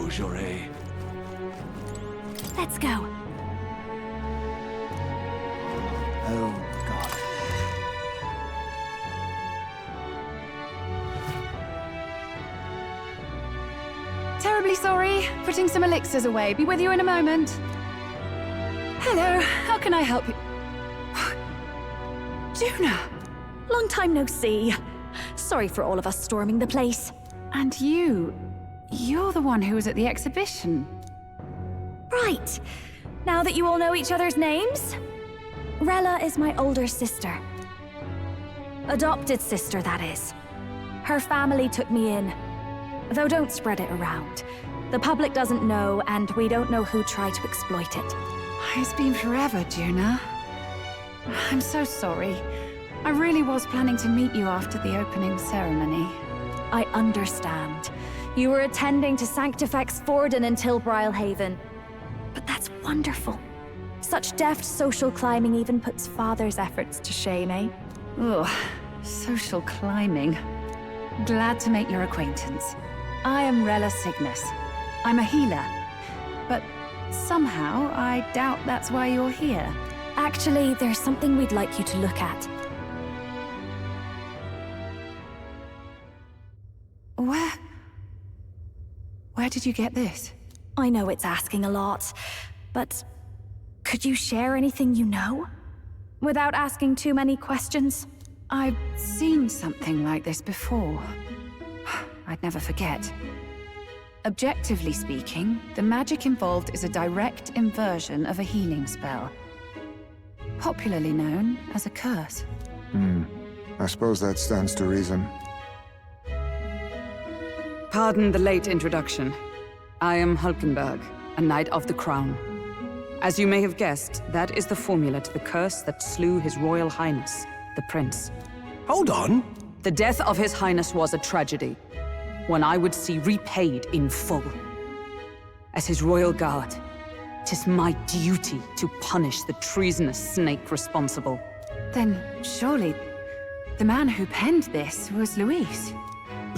j'aurai. Let's go. Oh, God. Terribly sorry. Putting some elixirs away. Be with you in a moment. Hello, how can I help you? Juna! Long time no see. Sorry for all of us storming the place. And you're the one who was at the exhibition. Right. Now that you all know each other's names, Rella is my older sister. Adopted sister, that is. Her family took me in. Though don't spread it around. The public doesn't know, and we don't know who tried to exploit it. It's been forever, Juna. I'm so sorry. I really was planning to meet you after the opening ceremony. I understand. You were attending to Sanctifex Forden in Tilbrile Haven. But that's wonderful. Such deft social climbing even puts Father's efforts to shame, eh? Ugh, social climbing. Glad to make your acquaintance. I am Rella Cygnus. I'm a healer. But somehow, I doubt that's why you're here. Actually, there's something we'd like you to look at. Where did you get this? I know it's asking a lot, but could you share anything you know? Without asking too many questions? I've seen something like this before. I'd never forget. Objectively speaking, the magic involved is a direct inversion of a healing spell. Popularly known as a curse. I suppose that stands to reason. Pardon the late introduction. I am Hulkenberg, a Knight of the Crown. As you may have guessed, that is the formula to the curse that slew His Royal Highness, the Prince. Hold on. The death of His Highness was a tragedy, one I would see repaid in full. As His Royal Guard, 'tis my duty to punish the treasonous snake responsible. Then surely the man who penned this was Luis.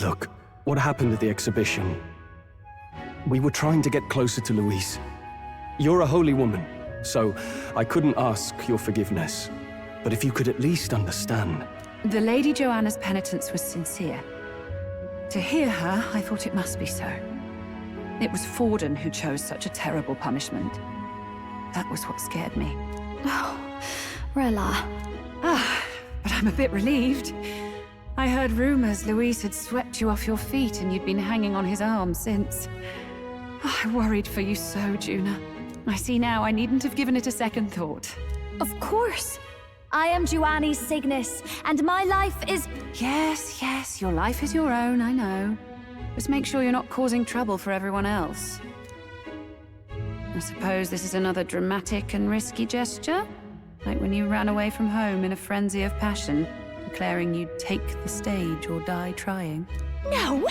Look, what happened at the exhibition? We were trying to get closer to Luis. You're a holy woman, so I couldn't ask your forgiveness. But if you could at least understand. The Lady Joanna's penitence was sincere. To hear her, I thought it must be so. It was Forden who chose such a terrible punishment. That was what scared me. Oh, Rella. But I'm a bit relieved. I heard rumors Luis had swept you off your feet and you'd been hanging on his arm since. I worried for you so, Juna. I see now I needn't have given it a second thought. Of course. I am Juani Cygnus, and my life is... Yes, your life is your own, I know. Just make sure you're not causing trouble for everyone else. I suppose this is another dramatic and risky gesture? Like when you ran away from home in a frenzy of passion, declaring you'd take the stage or die trying. No!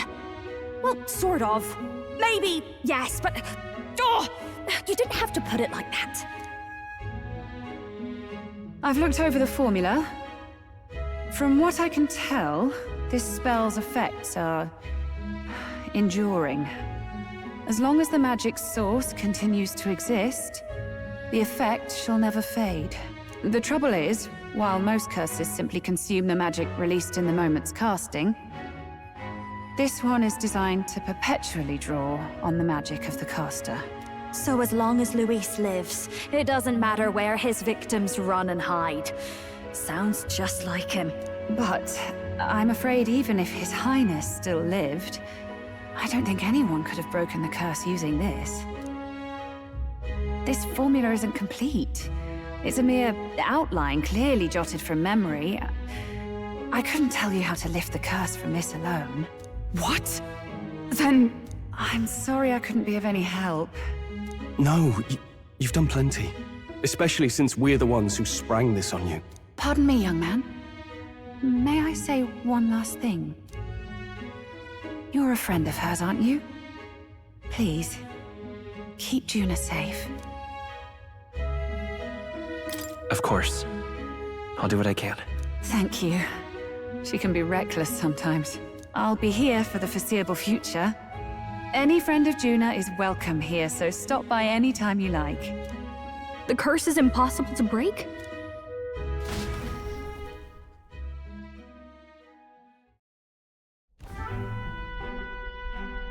Well, sort of. Maybe, yes, but... Oh, you didn't have to put it like that. I've looked over the formula. From what I can tell, this spell's effects are enduring. As long as the magic's source continues to exist, the effect shall never fade. The trouble is, while most curses simply consume the magic released in the moment's casting, this one is designed to perpetually draw on the magic of the caster. So as long as Luis lives, it doesn't matter where his victims run and hide. Sounds just like him. But I'm afraid even if His Highness still lived, I don't think anyone could have broken the curse using this. This formula isn't complete. It's a mere outline, clearly jotted from memory. I couldn't tell you how to lift the curse from this alone. What? Then I'm sorry I couldn't be of any help. No, you've done plenty. Especially since we're the ones who sprang this on you. Pardon me, young man. May I say one last thing? You're a friend of hers, aren't you? Please, keep Juna safe. Of course. I'll do what I can. Thank you. She can be reckless sometimes. I'll be here for the foreseeable future. Any friend of Juna is welcome here, so stop by any time you like. The curse is impossible to break?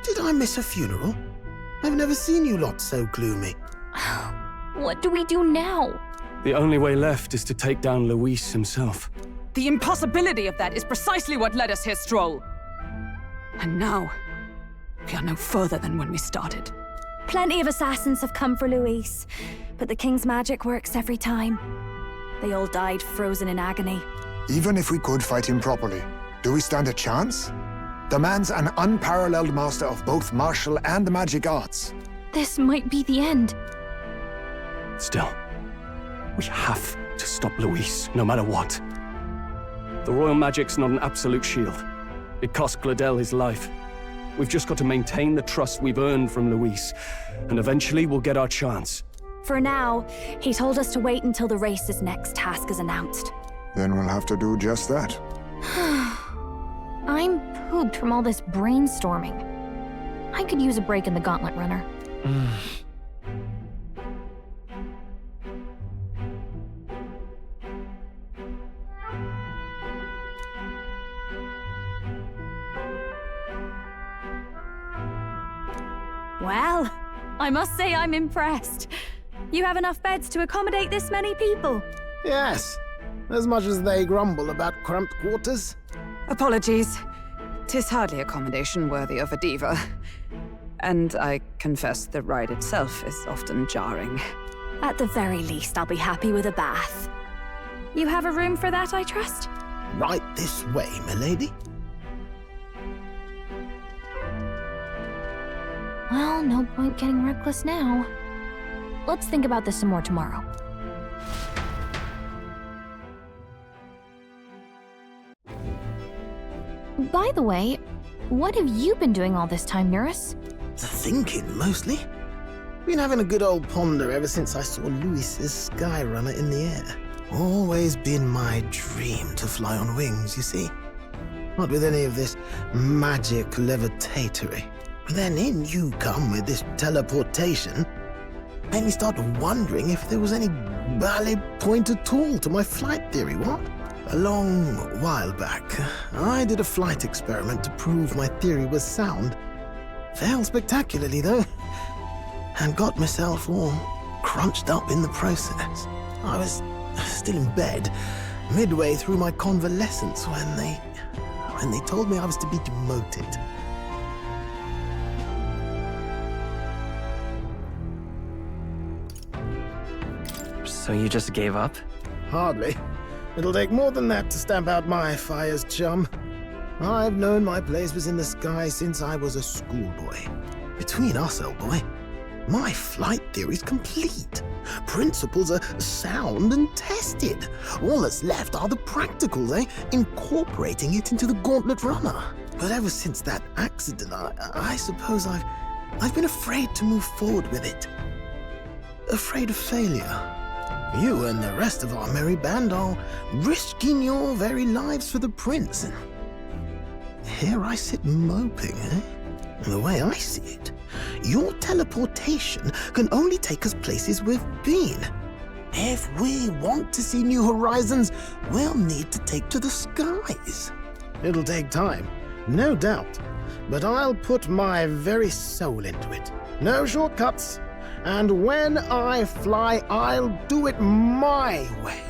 Did I miss a funeral? I've never seen you lot so gloomy. What do we do now? The only way left is to take down Luis himself. The impossibility of that is precisely what led us here, Stroll. And now, we are no further than when we started. Plenty of assassins have come for Luis, but the king's magic works every time. They all died frozen in agony. Even if we could fight him properly, do we stand a chance? The man's an unparalleled master of both martial and magic arts. This might be the end. Still, we have to stop Luis, no matter what. The royal magic's not an absolute shield. It cost Gladel his life. We've just got to maintain the trust we've earned from Luis, and eventually we'll get our chance. For now, he told us to wait until the race's next task is announced. Then we'll have to do just that. I'm pooped from all this brainstorming. I could use a break in the Gauntlet Runner. Well, I must say I'm impressed. You have enough beds to accommodate this many people. Yes, as much as they grumble about cramped quarters. Apologies. 'Tis hardly accommodation worthy of a diva. And I confess the ride itself is often jarring. At the very least, I'll be happy with a bath. You have a room for that, I trust? Right this way, milady. Well, no point getting reckless now. Let's think about this some more tomorrow. By the way, what have you been doing all this time, Nurse? Thinking, mostly. Been having a good old ponder ever since I saw Luis's sky runner in the air. Always been my dream to fly on wings, you see. Not with any of this magic levitatory. But then in you come with this teleportation. Made me start wondering if there was any valid point at all to my flight theory, what? A long while back, I did a flight experiment to prove my theory was sound. Failed spectacularly, though, and got myself all crunched up in the process. I was still in bed, midway through my convalescence, when they told me I was to be demoted. So you just gave up? Hardly. It'll take more than that to stamp out my fires, chum. I've known my place was in the sky since I was a schoolboy. Between us, old boy, my flight theory's complete. Principles are sound and tested. All that's left are the practicals, incorporating it into the Gauntlet Runner. But ever since that accident, I suppose I've been afraid to move forward with it. Afraid of failure. You and the rest of our merry band are risking your very lives for the prince. And here I sit moping, The way I see it, your teleportation can only take us places we've been. If we want to see new horizons, we'll need to take to the skies. It'll take time, no doubt, but I'll put my very soul into it. No shortcuts. And when I fly, I'll do it my way.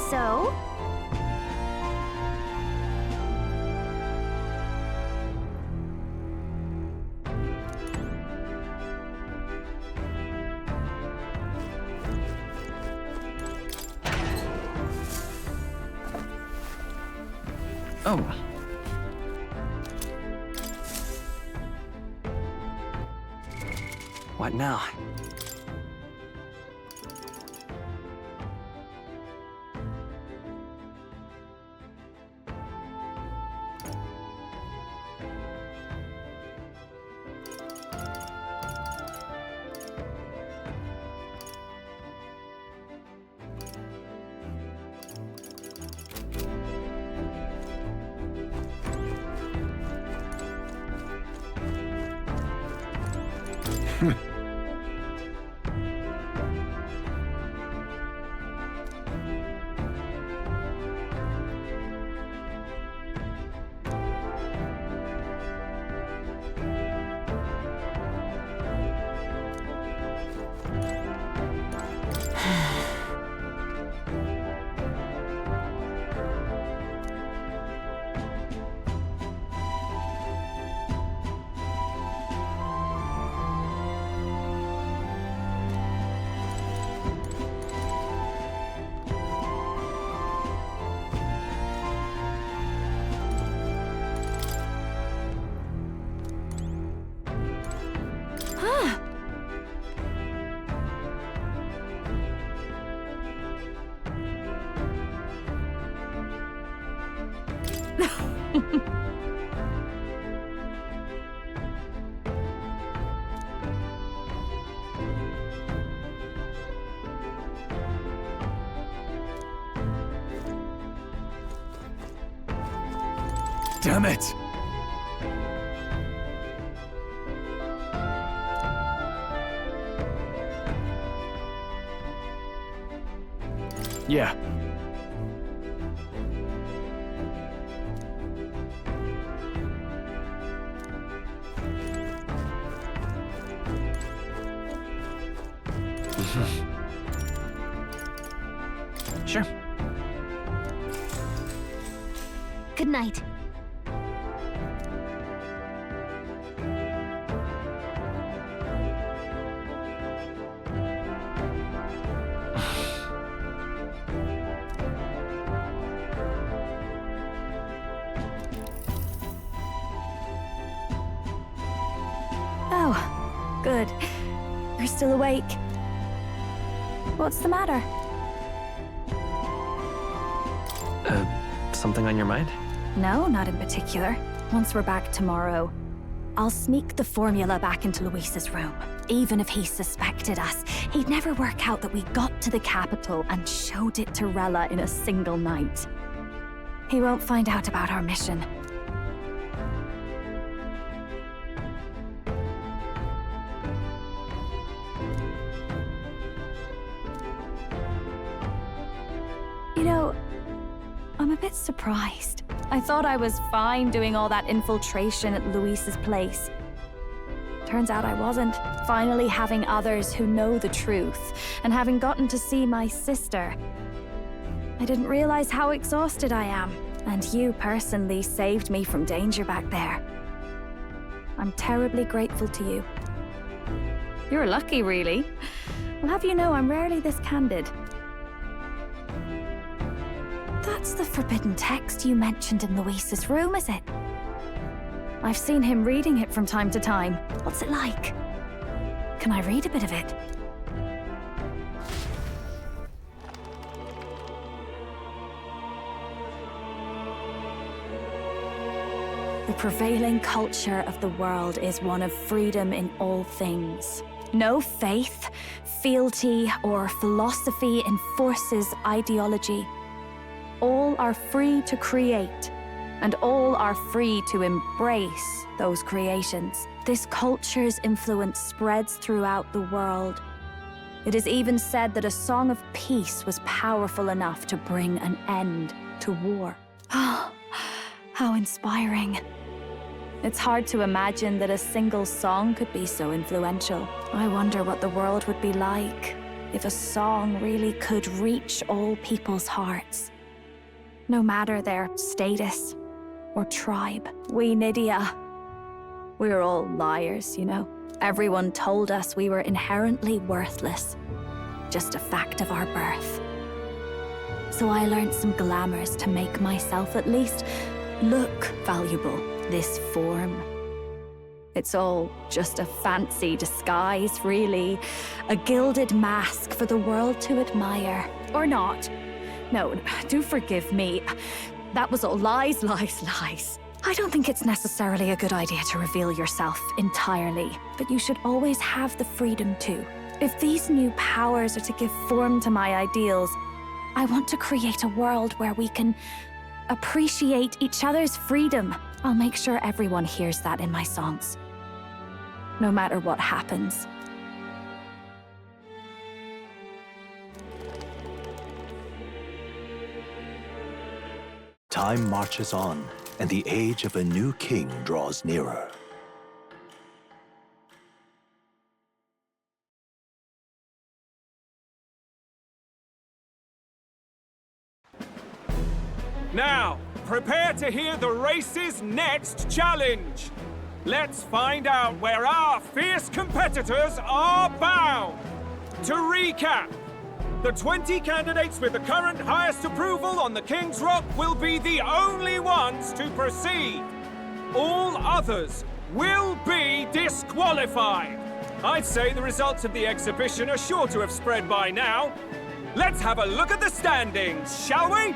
So? Oh. What now? Damn it! Yeah. Sure. Good night. Oh, good. You're still awake. What's the matter? Something on your mind? No, not in particular. Once we're back tomorrow, I'll sneak the formula back into Luis's room. Even if he suspected us, he'd never work out that we got to the capital and showed it to Rella in a single night. He won't find out about our mission. You know, I'm a bit surprised. I thought I was fine doing all that infiltration at Luis's place. Turns out I wasn't. Finally having others who know the truth, and having gotten to see my sister. I didn't realize how exhausted I am, and you personally saved me from danger back there. I'm terribly grateful to you. You're lucky, really. I'll have you know I'm rarely this candid. That's the forbidden text you mentioned in Luis's room, is it? I've seen him reading it from time to time. What's it like? Can I read a bit of it? The prevailing culture of the world is one of freedom in all things. No faith, fealty, or philosophy enforces ideology. All are free to create, and all are free to embrace those creations. This culture's influence spreads throughout the world. It is even said that a song of peace was powerful enough to bring an end to war. Oh, how inspiring. It's hard to imagine that a single song could be so influential. I wonder what the world would be like if a song really could reach all people's hearts. No matter their status or tribe. We Nydia, we're all liars, you know. Everyone told us we were inherently worthless. Just a fact of our birth. So I learned some glamours to make myself at least look valuable. This form. It's all just a fancy disguise, really. A gilded mask for the world to admire. Or not. No, do forgive me. That was all lies, lies, lies. I don't think it's necessarily a good idea to reveal yourself entirely, but you should always have the freedom to. If these new powers are to give form to my ideals, I want to create a world where we can appreciate each other's freedom. I'll make sure everyone hears that in my songs. no matter what happens. Time marches on, and the age of a new king draws nearer. Now, prepare to hear the race's next challenge. Let's find out where our fierce competitors are bound. To recap, the 20 candidates with the current highest approval on the King's Rock will be the only ones to proceed. All others will be disqualified. I'd say the results of the exhibition are sure to have spread by now. Let's have a look at the standings, shall we?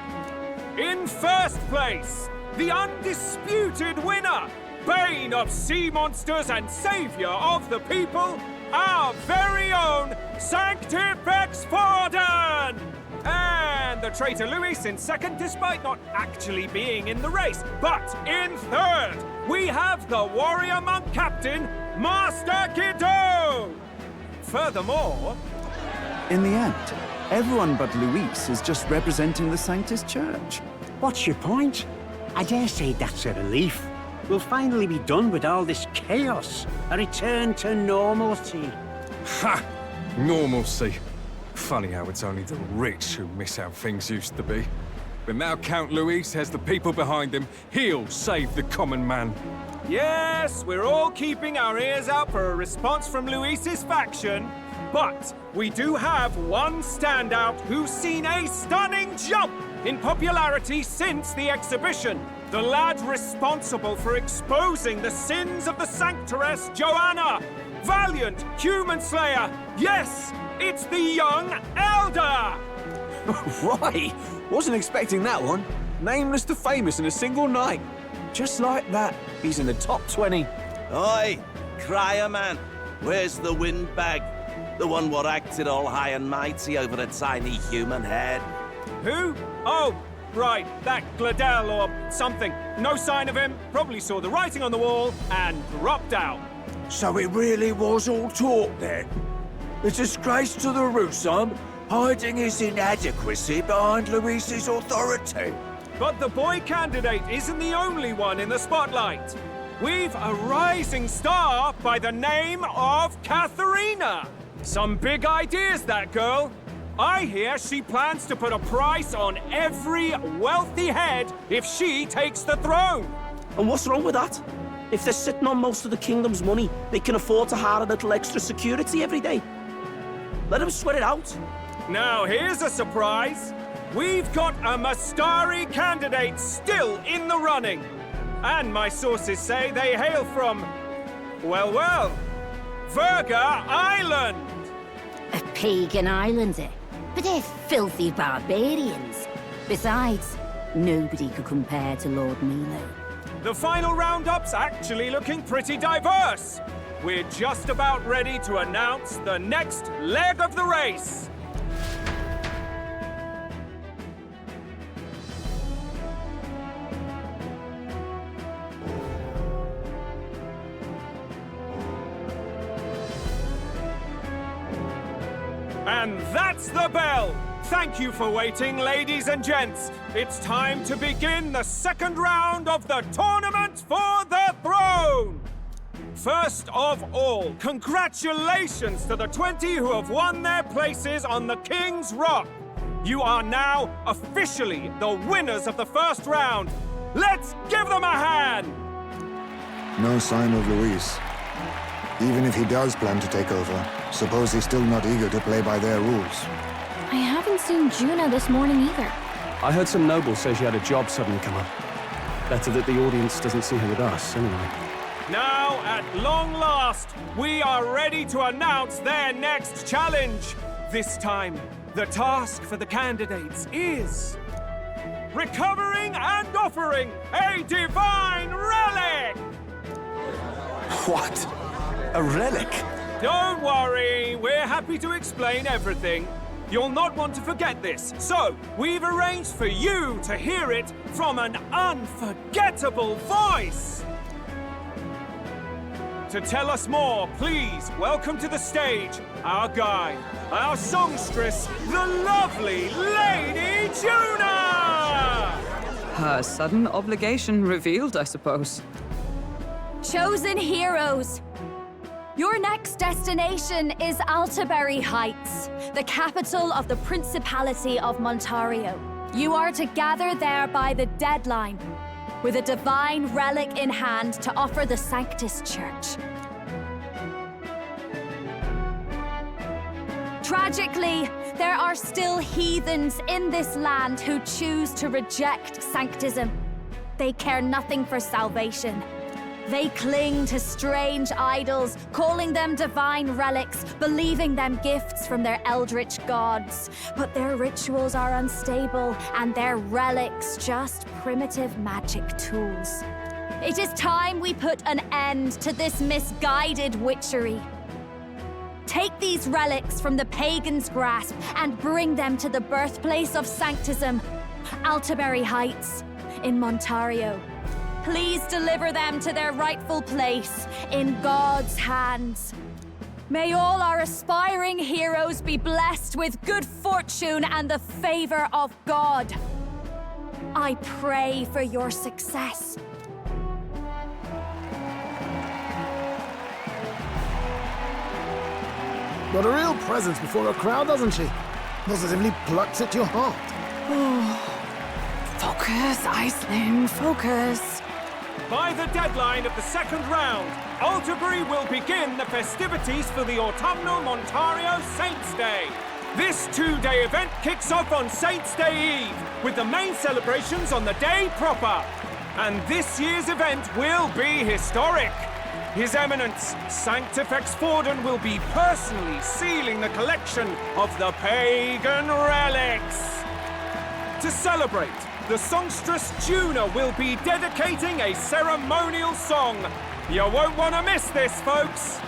In first place, the undisputed winner, bane of sea monsters and savior of the people, our very own Sanctifex Forden! And the traitor Luis in second, despite not actually being in the race. But in third, we have the warrior monk captain, Master Kiddo! Furthermore... In the end, everyone but Luis is just representing the Sanctus Church. What's your point? I dare say that's a relief. We'll finally be done with all this chaos. A return to normalcy. Ha! Normalcy. Funny how it's only the rich who miss how things used to be. But now Count Luis has the people behind him. He'll save the common man. Yes, we're all keeping our ears out for a response from Luis's faction. But we do have one standout who's seen a stunning jump in popularity since the exhibition. The lad responsible for exposing the sins of the Sanctoress Joanna. Valiant human slayer. Yes, it's the young Elder. Right, wasn't expecting that one. Nameless to famous in a single night. Just like that, he's in the top 20. Oi, crier man, where's the windbag? The one what acted all high and mighty over a tiny human head. Who? Oh, right, that Gladel or something. No sign of him, probably saw the writing on the wall and dropped out. So it really was all talk then? A disgrace to the Rusum, hiding his inadequacy behind Luis's authority. But the boy candidate isn't the only one in the spotlight. We've a rising star by the name of Katharina. Some big ideas, that girl. I hear she plans to put a price on every wealthy head if she takes the throne. And what's wrong with that? If they're sitting on most of the kingdom's money, they can afford to hire a little extra security every day. Let them sweat it out. Now, here's a surprise. We've got a Mastari candidate still in the running. And my sources say they hail from, well, Virga Island. A pagan island, eh? But they're filthy barbarians. Besides, nobody could compare to Lord Milo. The final roundup's actually looking pretty diverse. We're just about ready to announce the next leg of the race. And that's the bell! Thank you for waiting, ladies and gents. It's time to begin the second round of the tournament for the throne! First of all, congratulations to the 20 who have won their places on the King's Rock. You are now officially the winners of the first round. Let's give them a hand! No sign of Luis. Even if he does plan to take over, suppose he's still not eager to play by their rules. I haven't seen Juna this morning either. I heard some nobles say she had a job suddenly come up. Better that the audience doesn't see her with us, anyway. Now, at long last, we are ready to announce their next challenge. This time, the task for the candidates is... recovering and offering a divine relic! What? A relic? Don't worry, we're happy to explain everything. You'll not want to forget this, so we've arranged for you to hear it from an unforgettable voice. To tell us more, please welcome to the stage our guide, our songstress, the lovely Lady Juna! Her sudden obligation revealed, I suppose. Chosen heroes! Your next destination is Altaberry Heights, the capital of the Principality of Montario. You are to gather there by the deadline, with a divine relic in hand to offer the Sanctus Church. Tragically, there are still heathens in this land who choose to reject sanctism. They care nothing for salvation. They cling to strange idols, calling them divine relics, believing them gifts from their eldritch gods. But their rituals are unstable, and their relics just primitive magic tools. It is time we put an end to this misguided witchery. Take these relics from the pagan's grasp and bring them to the birthplace of sanctism, Altaberry Heights, in Montario. Please deliver them to their rightful place in God's hands. May all our aspiring heroes be blessed with good fortune and the favor of God. I pray for your success. Got a real presence before a crowd, doesn't she? Positively plucks at your heart. Focus, Iceland, focus. By the deadline of the second round, Altaberry will begin the festivities for the autumnal Montario Saints' Day. This two-day event kicks off on Saints' Day Eve, with the main celebrations on the day proper. And this year's event will be historic. His Eminence, Sanctifex Forden, will be personally sealing the collection of the pagan relics. To celebrate, the songstress Juna will be dedicating a ceremonial song. You won't want to miss this, folks.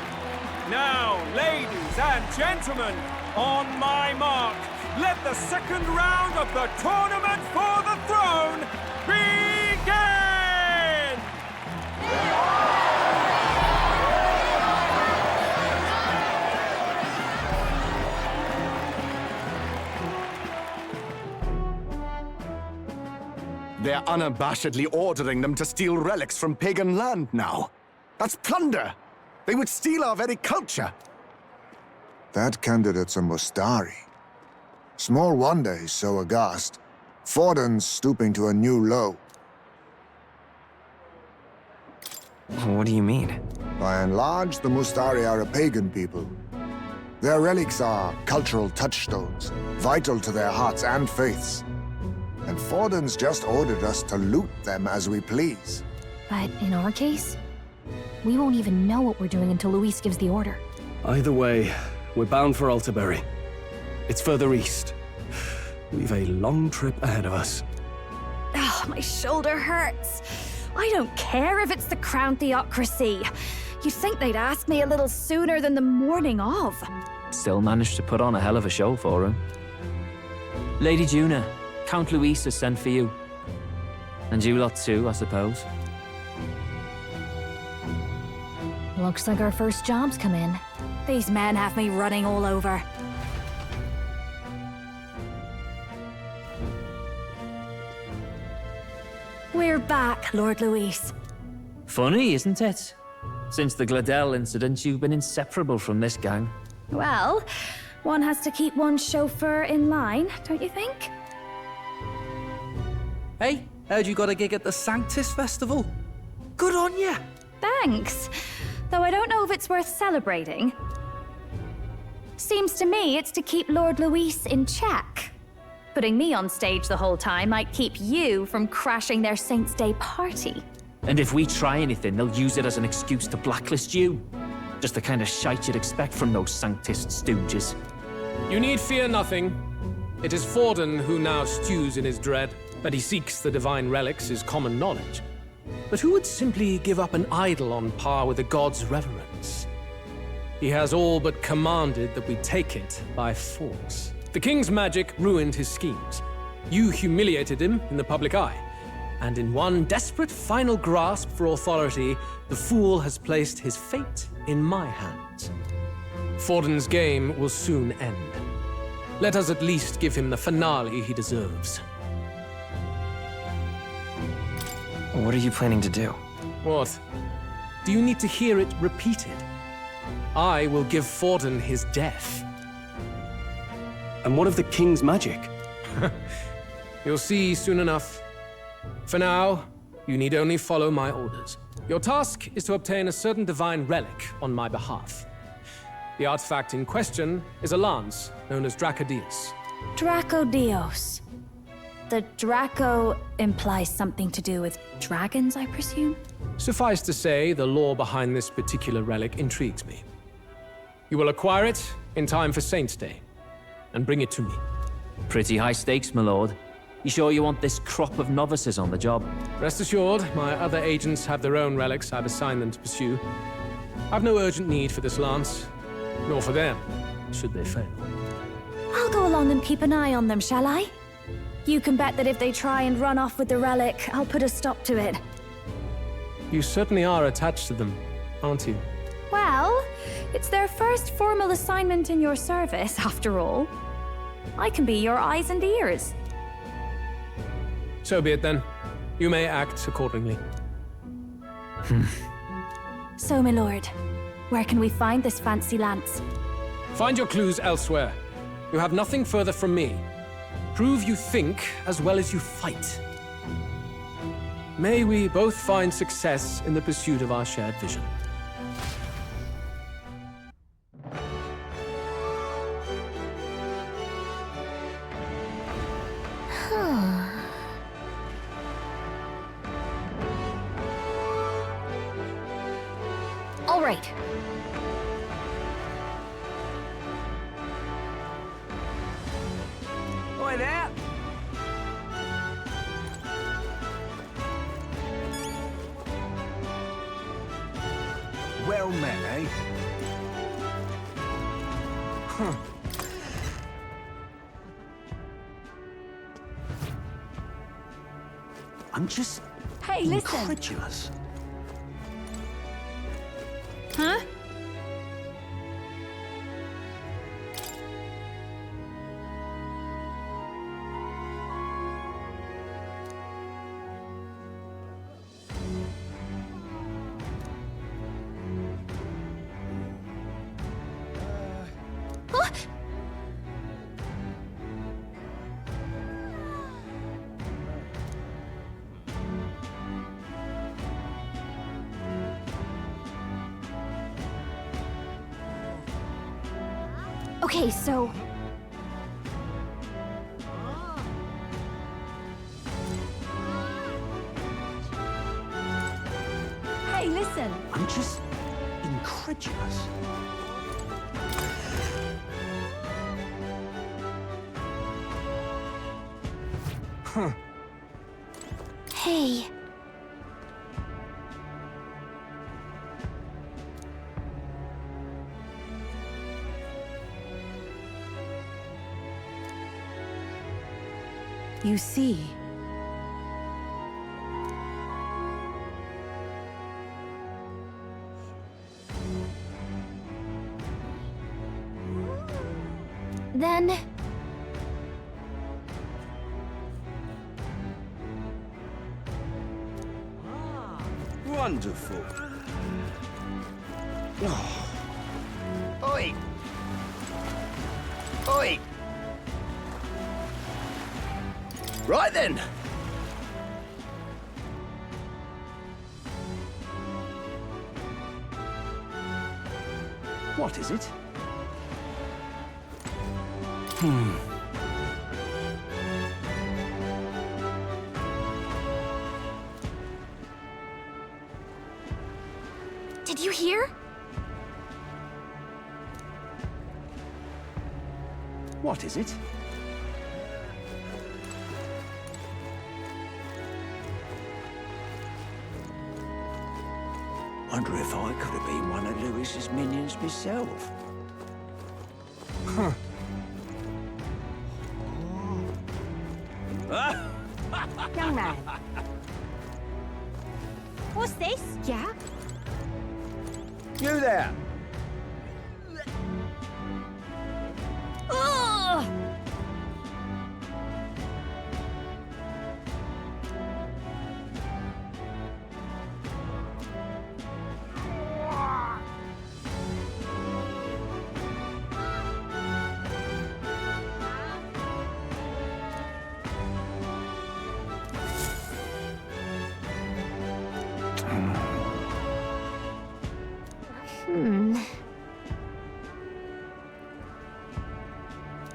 Now, ladies and gentlemen, on my mark, let the second round of the Tournament for the Throne begin! They're unabashedly ordering them to steal relics from pagan land now. That's plunder! They would steal our very culture! That candidate's a Mustari. Small wonder he's so aghast. Forden's stooping to a new low. What do you mean? By and large, the Mustari are a pagan people. Their relics are cultural touchstones, vital to their hearts and faiths. And Forden's just ordered us to loot them as we please. But in our case, we won't even know what we're doing until Luis gives the order. Either way, we're bound for Altaberry. It's further east. We've a long trip ahead of us. Oh, my shoulder hurts. I don't care if it's the Crown Theocracy. You'd think they'd ask me a little sooner than the morning of. Still managed to put on a hell of a show for him. Lady Juna, Count Luis has sent for you. And you lot too, I suppose. Looks like our first job's come in. These men have me running all over. We're back, Lord Luis. Funny, isn't it? Since the Gladel incident, you've been inseparable from this gang. Well, one has to keep one's chauffeur in line, don't you think? Hey, heard you got a gig at the Sanctus Festival? Good on ya! Thanks. Though I don't know if it's worth celebrating. Seems to me it's to keep Lord Luis in check. Putting me on stage the whole time might keep you from crashing their Saints' Day party. And if we try anything, they'll use it as an excuse to blacklist you. Just the kind of shite you'd expect from those Sanctist stooges. You need fear nothing. It is Forden who now stews in his dread. That he seeks the divine relics is common knowledge. But who would simply give up an idol on par with a god's reverence? He has all but commanded that we take it by force. The king's magic ruined his schemes. You humiliated him in the public eye, And in one desperate final grasp for authority, the fool has placed his fate in my hands. Forden's game will soon end. Let us at least give him the finale he deserves. What are you planning to do? What? Do you need to hear it repeated? I will give Forden his death. And what of the king's magic? You'll see soon enough. For now, you need only follow my orders. Your task is to obtain a certain divine relic on my behalf. The artifact in question is a lance known as Dracodius. Dracodios. The Draco implies something to do with dragons, I presume? Suffice to say, the lore behind this particular relic intrigues me. You will acquire it in time for Saint's Day, and bring it to me. Pretty high stakes, my lord. You sure you want this crop of novices on the job? Rest assured, my other agents have their own relics I've assigned them to pursue. I've no urgent need for this lance, nor for them, should they fail. I'll go along and keep an eye on them, shall I? You can bet that if they try and run off with the relic, I'll put a stop to it. You certainly are attached to them, aren't you? Well, it's their first formal assignment in your service, after all. I can be your eyes and ears. So be it then. You may act accordingly. So, my lord, where can we find this fancy lance? Find your clues elsewhere. You have nothing further from me. Prove you think as well as you fight. May we both find success in the pursuit of our shared vision. All right. Oi there! Well met, eh? Huh. I'm just Hey, listen. incredulous. Huh? Okay, so... Hey, listen. I'm just incredulous. Huh. Hey. You see. Then... Wonderful. Oh. Oi! Oi! Right then! What is it? Did you hear? What is it? Wonder if I could have been one of Lewis's minions myself. Huh. Young man, You there! Ugh!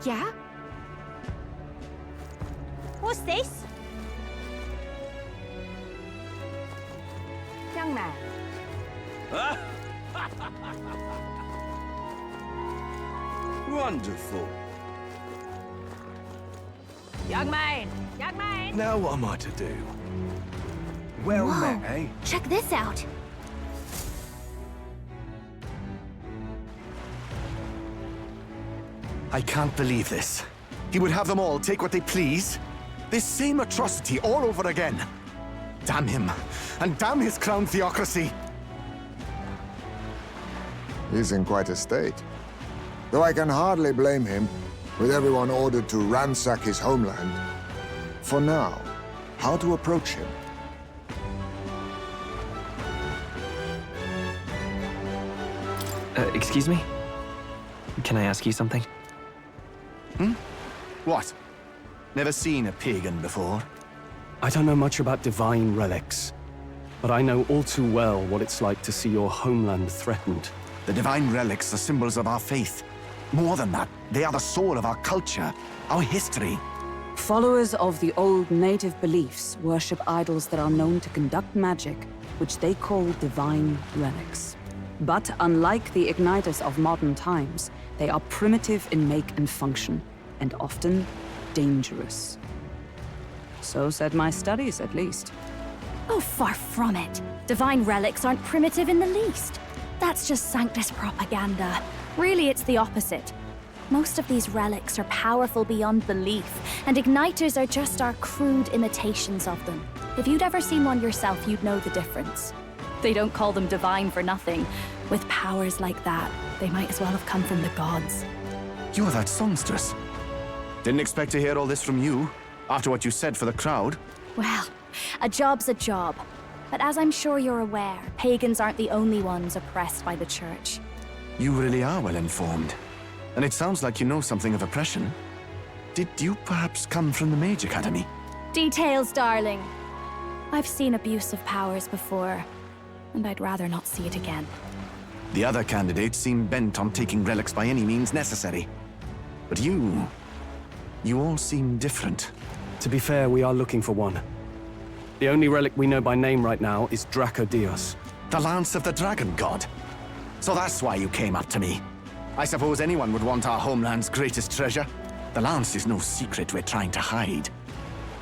Yeah? What's this? Young man. Wonderful. Young man! Young man! Now what am I to do? Well Whoa. met, eh? Check this out. I can't believe this. He would have them all take what they please? This same atrocity all over again. Damn him, and damn his crown theocracy. He's in quite a state. Though I can hardly blame him, with everyone ordered to ransack his homeland. For now, how to approach him? Excuse me? Can I ask you something? What? Never seen a pagan before? I don't know much about divine relics, but I know all too well what it's like to see your homeland threatened. The divine relics are symbols of our faith. More than that, they are the soul of our culture, our history. Followers of the old native beliefs worship idols that are known to conduct magic, which they call divine relics. But unlike the igniters of modern times, they are primitive in make and function, and often dangerous. So said my studies, at least. Oh, far from it. Divine relics aren't primitive in the least. That's just Sanctus propaganda. Really, it's the opposite. Most of these relics are powerful beyond belief, and igniters are just our crude imitations of them. If you'd ever seen one yourself, you'd know the difference. They don't call them divine for nothing. With powers like that, they might as well have come from the gods. You're that songstress. Didn't expect to hear all this from you, after what you said for the crowd. Well, a job's a job. But as I'm sure you're aware, pagans aren't the only ones oppressed by the church. You really are well informed. And it sounds like you know something of oppression. Did you perhaps come from the Mage Academy? Details, darling. I've seen abuse of powers before, and I'd rather not see it again. The other candidates seem bent on taking relics by any means necessary. But you all seem different. To be fair, we are looking for one. The only relic we know by name right now is Draco Dios. The Lance of the Dragon God. So that's why you came up to me. I suppose anyone would want our homeland's greatest treasure. The Lance is no secret we're trying to hide.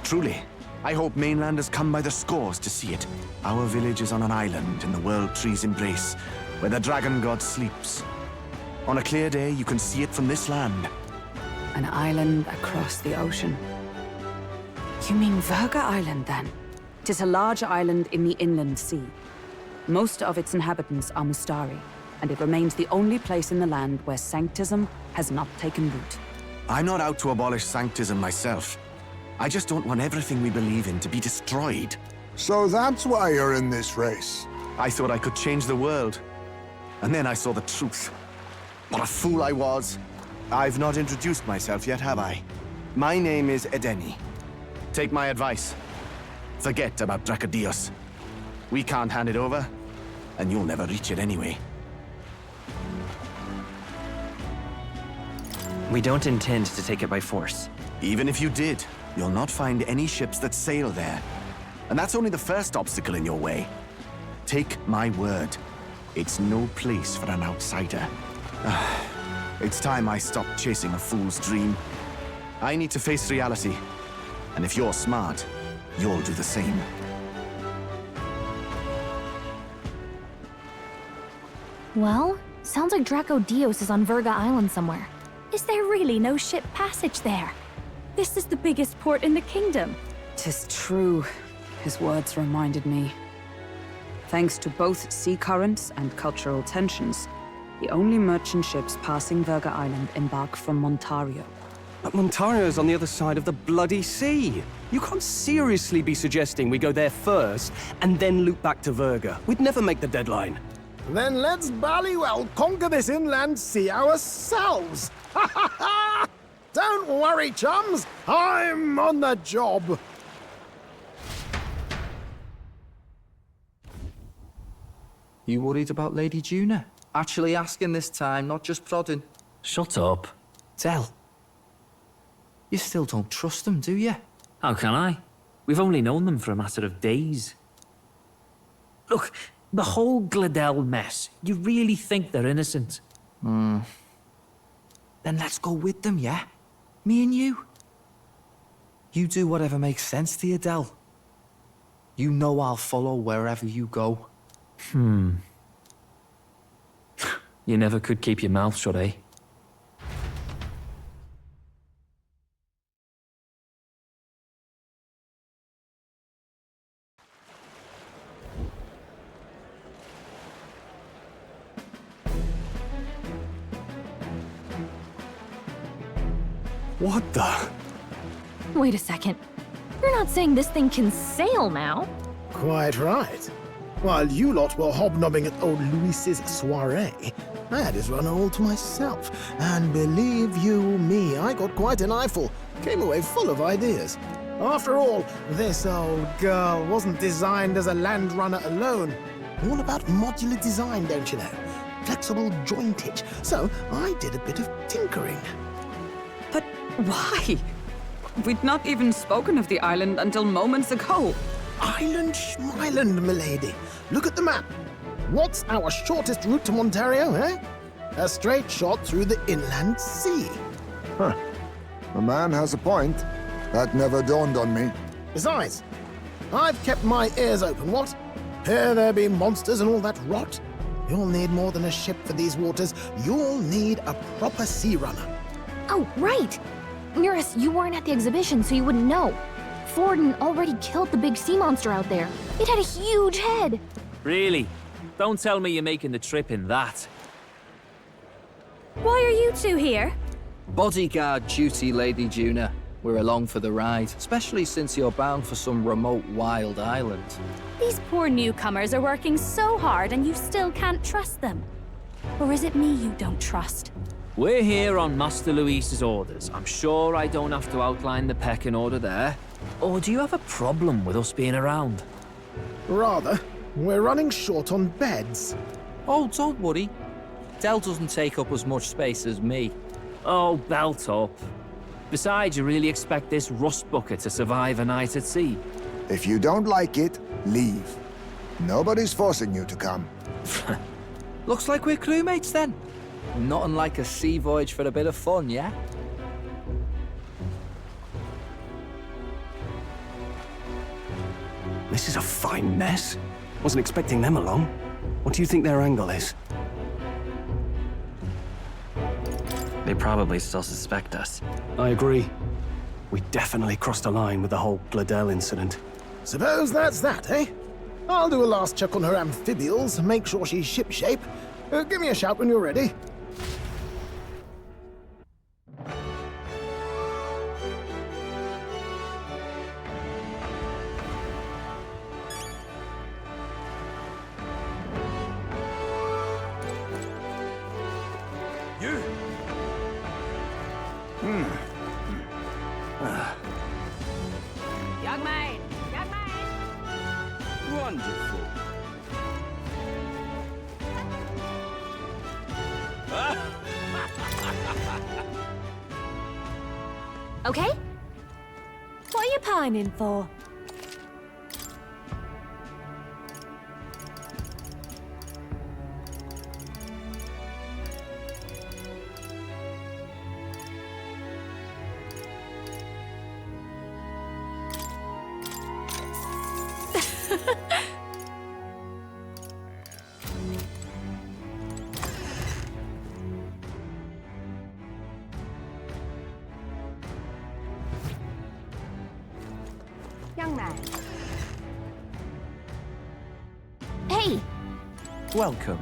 Truly, I hope mainlanders come by the scores to see it. Our village is on an island in the World Tree's embrace, where the Dragon God sleeps. On a clear day, you can see it from this land. An island across the ocean. You mean Virga Island, then? 'Tis a large island in the inland sea. Most of its inhabitants are Mustari, and it remains the only place in the land where sanctism has not taken root. I'm not out to abolish sanctism myself. I just don't want everything we believe in to be destroyed. So that's why you're in this race. I thought I could change the world. And then I saw the truth. What a fool I was. I've not introduced myself yet, have I? My name is Edeni. Take my advice. Forget about Dracodios. We can't hand it over, and you'll never reach it anyway. We don't intend to take it by force. Even if you did, you'll not find any ships that sail there. And that's only the first obstacle in your way. Take my word. It's no place for an outsider. It's time I stopped chasing a fool's dream. I need to face reality. And if you're smart, you'll do the same. Well, sounds like Draco Dios is on Virga Island somewhere. Is there really no ship passage there? This is the biggest port in the kingdom. 'Tis true. His words reminded me. Thanks to both sea currents and cultural tensions, the only merchant ships passing Virga Island embark from Montario. But Montario's on the other side of the bloody sea. You can't seriously be suggesting we go there first and then loop back to Virga. We'd never make the deadline. Then let's bally well conquer this inland sea ourselves. Ha ha ha! Don't worry, chums. I'm on the job. You worried about Lady Juna? Actually asking this time, not just prodding. Shut up. Tell. You still don't trust them, do you? How can I? We've only known them for a matter of days. Look, the whole Gladell mess, you really think they're innocent? Then let's go with them, yeah? Me and you. You do whatever makes sense to you, Del. You know I'll follow wherever you go. You never could keep your mouth shut, eh? What the? Wait a second. You're not saying this thing can sail now? Quite right. While you lot were hobnobbing at old Luis's soiree, I had his run all to myself. And believe you me, I got quite an eyeful. Came away full of ideas. After all, this old girl wasn't designed as a land runner alone. All about modular design, don't you know? Flexible jointage. So I did a bit of tinkering. But why? We'd not even spoken of the island until moments ago. Island schmeiland, milady. Look at the map. What's our shortest route to Montario, eh? A straight shot through the inland sea. Huh. The man has a point. That never dawned on me. Besides, I've kept my ears open, what? Here there be monsters and all that rot. You'll need more than a ship for these waters. You'll need a proper sea runner. Oh, right! Eurus, you weren't at the exhibition, so you wouldn't know. Forden already killed the big sea monster out there. It had a huge head. Really? Don't tell me you're making the trip in that. Why are you two here? Bodyguard duty, Lady Juna. We're along for the ride, especially since you're bound for some remote wild island. These poor newcomers are working so hard and you still can't trust them. Or is it me you don't trust? We're here on Master Luis's orders. I'm sure I don't have to outline the pecking order there. Or do you have a problem with us being around? Rather, we're running short on beds. Oh, don't worry. Del doesn't take up as much space as me. Oh, belt up. Besides, you really expect this rust bucket to survive a night at sea? If you don't like it, leave. Nobody's forcing you to come. Looks like we're crewmates then. Not unlike a sea voyage for a bit of fun, yeah? This is a fine mess. Wasn't expecting them along. What do you think their angle is? They probably still suspect us. I agree. We definitely crossed a line with the whole Gladell incident. Suppose that's that, eh? I'll do a last check on her amphibials, make sure she's shipshape. Give me a shout when you're ready. Young man! Young man! Wonderful. Okay? What are you pining for? Young man. Hey, Welcome.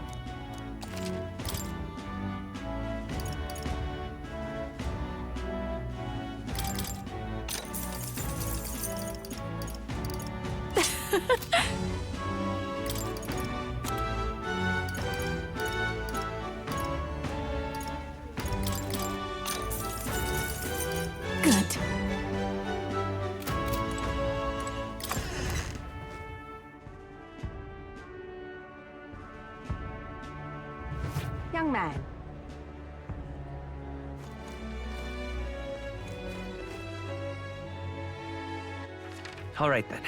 Good. Young man. All right then.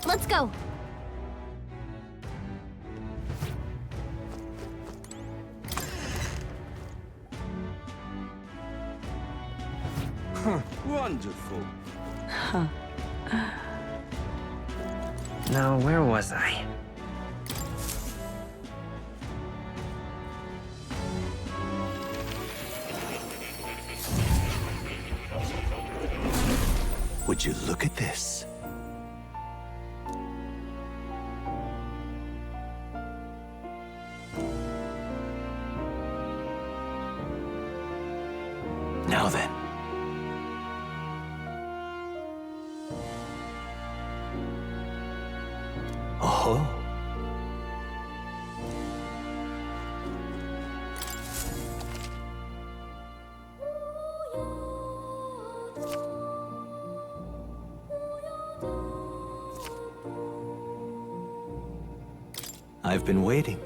Let's go. Wonderful. Huh. Now, where was I? Would you look at this? Now then. Oh. I've been waiting.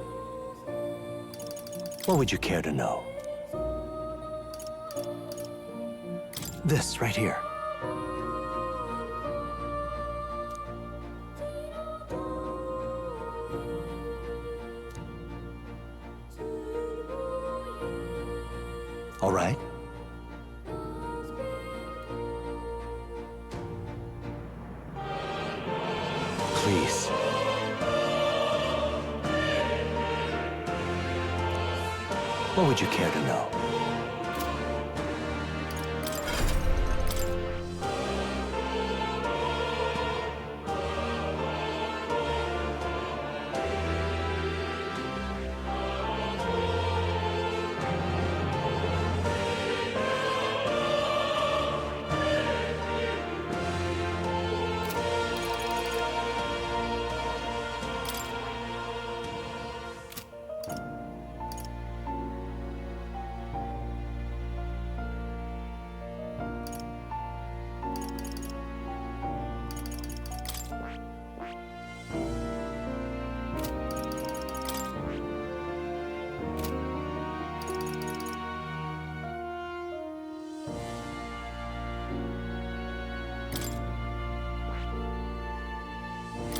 What would you care to know? This right here. All right. Please. What would you care to know?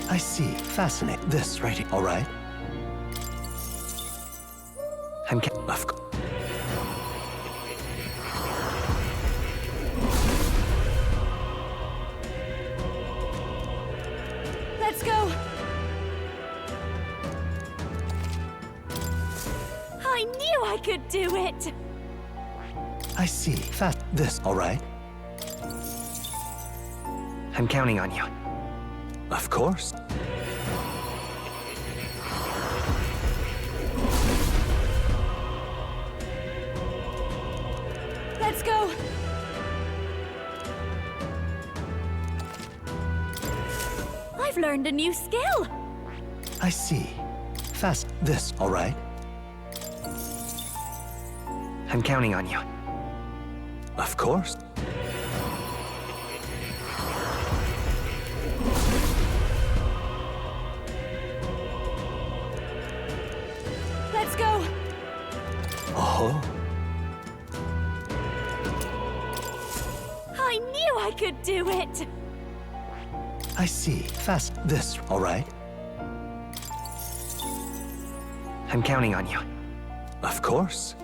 I see. Fascinating. This right here. All right. Of course. Let's go. I knew I could do it. I see. This. All right. I'm counting on you. Of course. Let's go. I've learned a new skill. I see. This. All right. I'm counting on you. Of course. Let's go. Oh. I knew I could do it. I see. This. All right. I'm counting on you. Of course.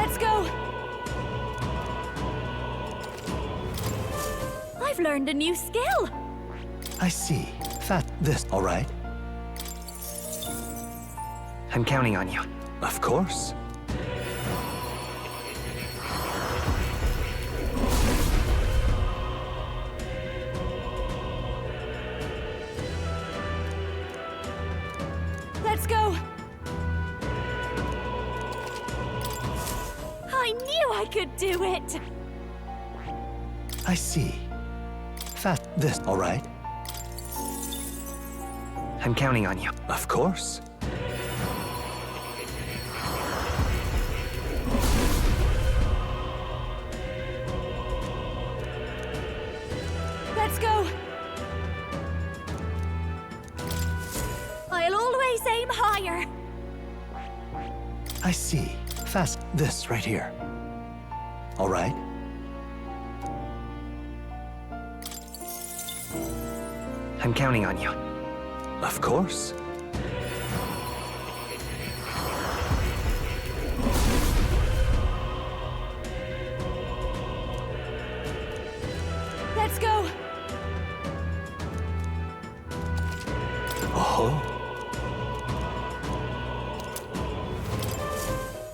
Let's go! I've learned a new skill! I see. This, all right? I'm counting on you. Of course. Let's go! I knew I could do it! I see. This, all right? I'm counting on you. Of course. Let's go! I'll always aim higher! I see. This right here. All right? I'm counting on you. Of course. Let's go! Oh.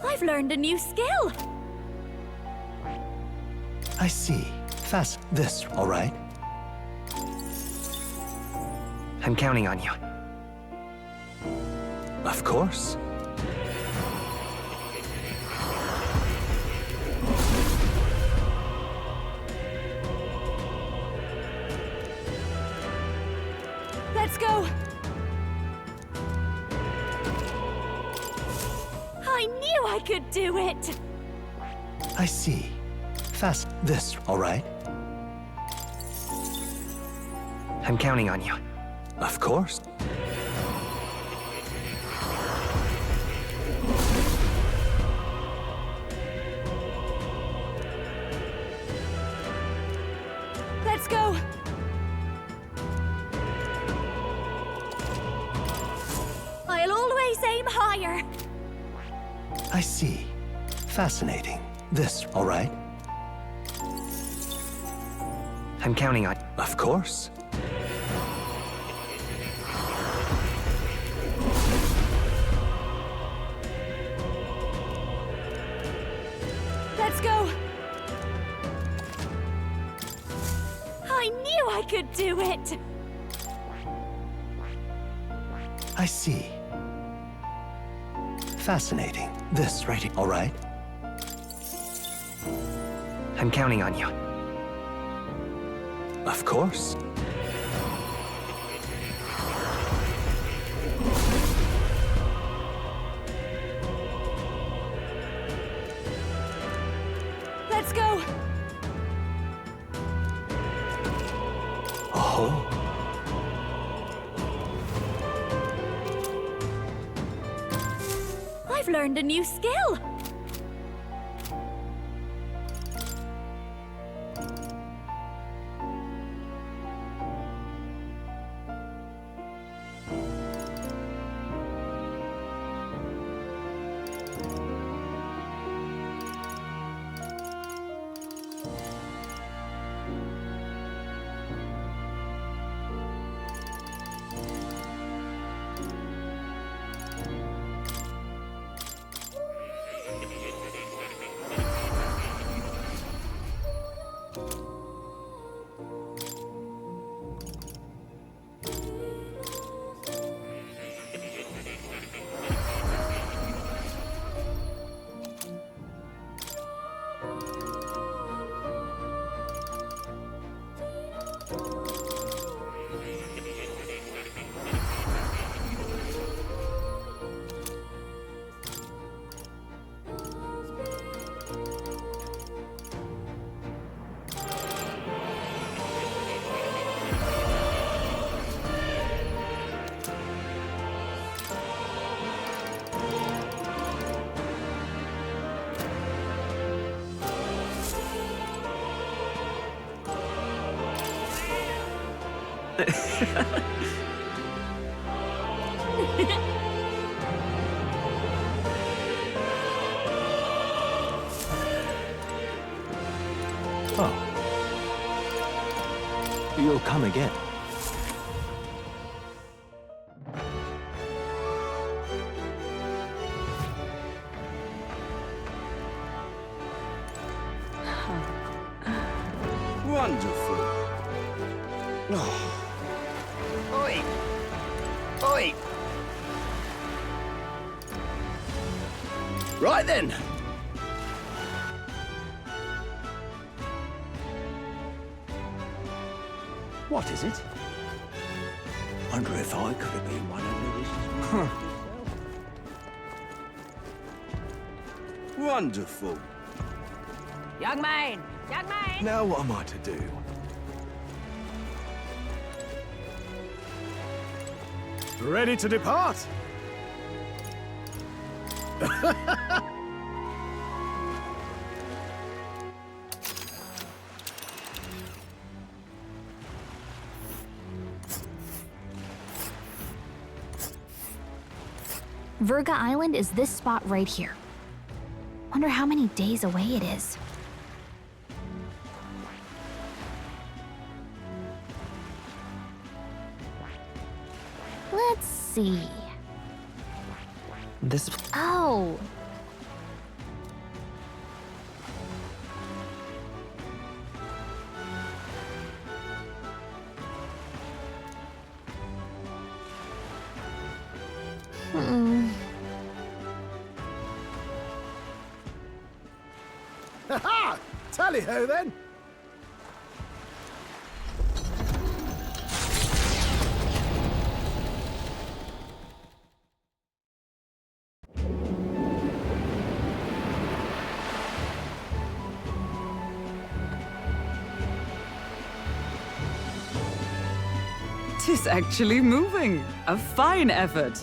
I've learned a new skill! I see. This, all right? I'm counting on you. Of course. Let's go! I knew I could do it! I see. This, all right? I'm counting on you. Of course. Let's go! I'll always aim higher! I see. Fascinating. This, all right? I'm counting on... Of course. Let's go! I knew I could do it! I see. Fascinating. This right here. All right? I'm counting on you. Of course. Let's go! Oh. I've learned a new skill! Oh. You'll come again. Wonderful. Oi! Oi! Right then. What is it? Wonder if I could have been one of Lewis's. Wonderful. Young man! Young man! Now what am I to do? Ready to depart? Virga Island is this spot right here. Wonder how many days away it is. Let's see. This... Oh! Ha-ha! Tally-ho then! Tis actually moving. A fine effort.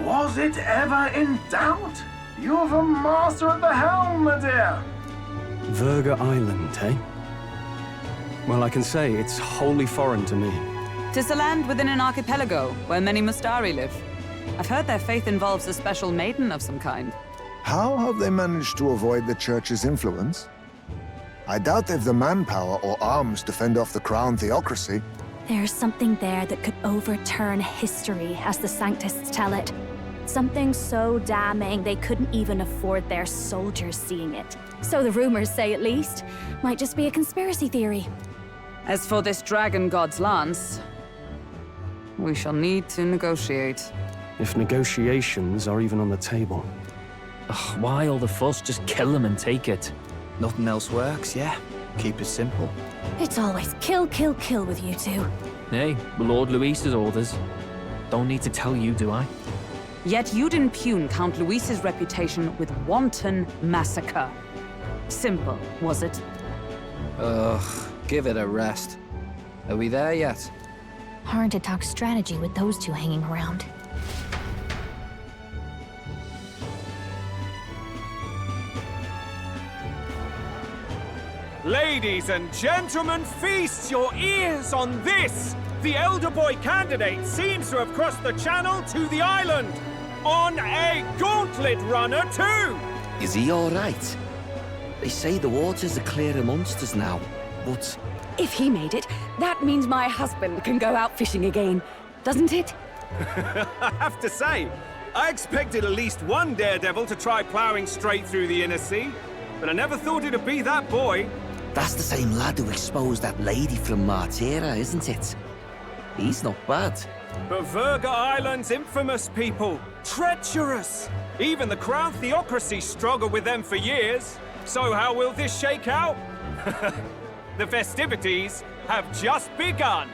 Was it ever in doubt? You're the master at the helm, my dear. Virga Island, eh? Well, I can say it's wholly foreign to me. 'Tis a land within an archipelago where many Mustari live. I've heard their faith involves a special maiden of some kind. How have they managed to avoid the Church's influence? I doubt they've the manpower or arms to fend off the crown theocracy. There's something there that could overturn history, as the Sanctists tell it. Something so damning they couldn't even afford their soldiers seeing it. So the rumors say, at least. Might just be a conspiracy theory. As for this dragon god's lance, we shall need to negotiate. If negotiations are even on the table. Ugh, why all the fuss? Just kill them and take it. Nothing else works, yeah? Keep it simple. It's always kill, kill, kill with you two. Hey, Lord Luis's orders. Don't need to tell you, do I? Yet you'd impugn Count Luis's reputation with wanton massacre. Simple, was it? Ugh, give it a rest. Are we there yet? Hard to talk strategy with those two hanging around. Ladies and gentlemen, feast your ears on this! The elder boy candidate seems to have crossed the channel to the island! On a gauntlet runner, too! Is he all right? They say the waters are clear amongst us now, but... If he made it, that means my husband can go out fishing again, doesn't it? I have to say, I expected at least one daredevil to try plowing straight through the inner sea, but I never thought it'd be that boy. That's the same lad who exposed that lady from Martira, isn't it? He's not bad. But Virga Island's infamous people. Treacherous! Even the Crown Theocracy struggled with them for years. So how will this shake out? The festivities have just begun.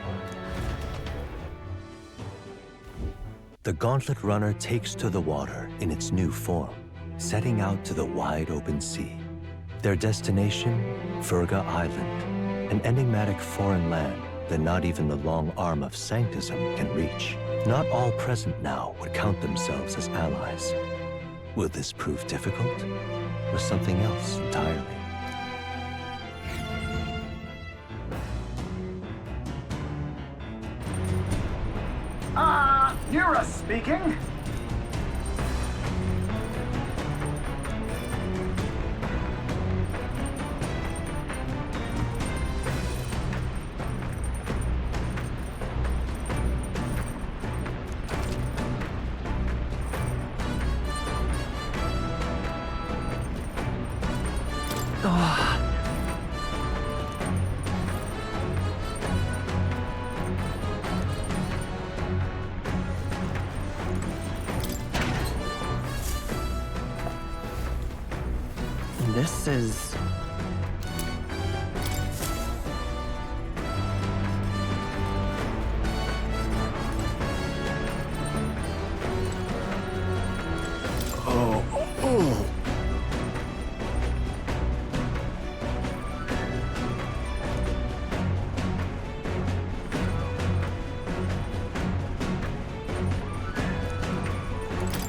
The Gauntlet Runner takes to the water in its new form, setting out to the wide open sea. Their destination, Virga Island, an enigmatic foreign land that not even the long arm of Sanctism can reach. Not all present now would count themselves as allies. Will this prove difficult, or something else entirely? Nura speaking. This is...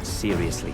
Seriously.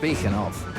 Speaking of...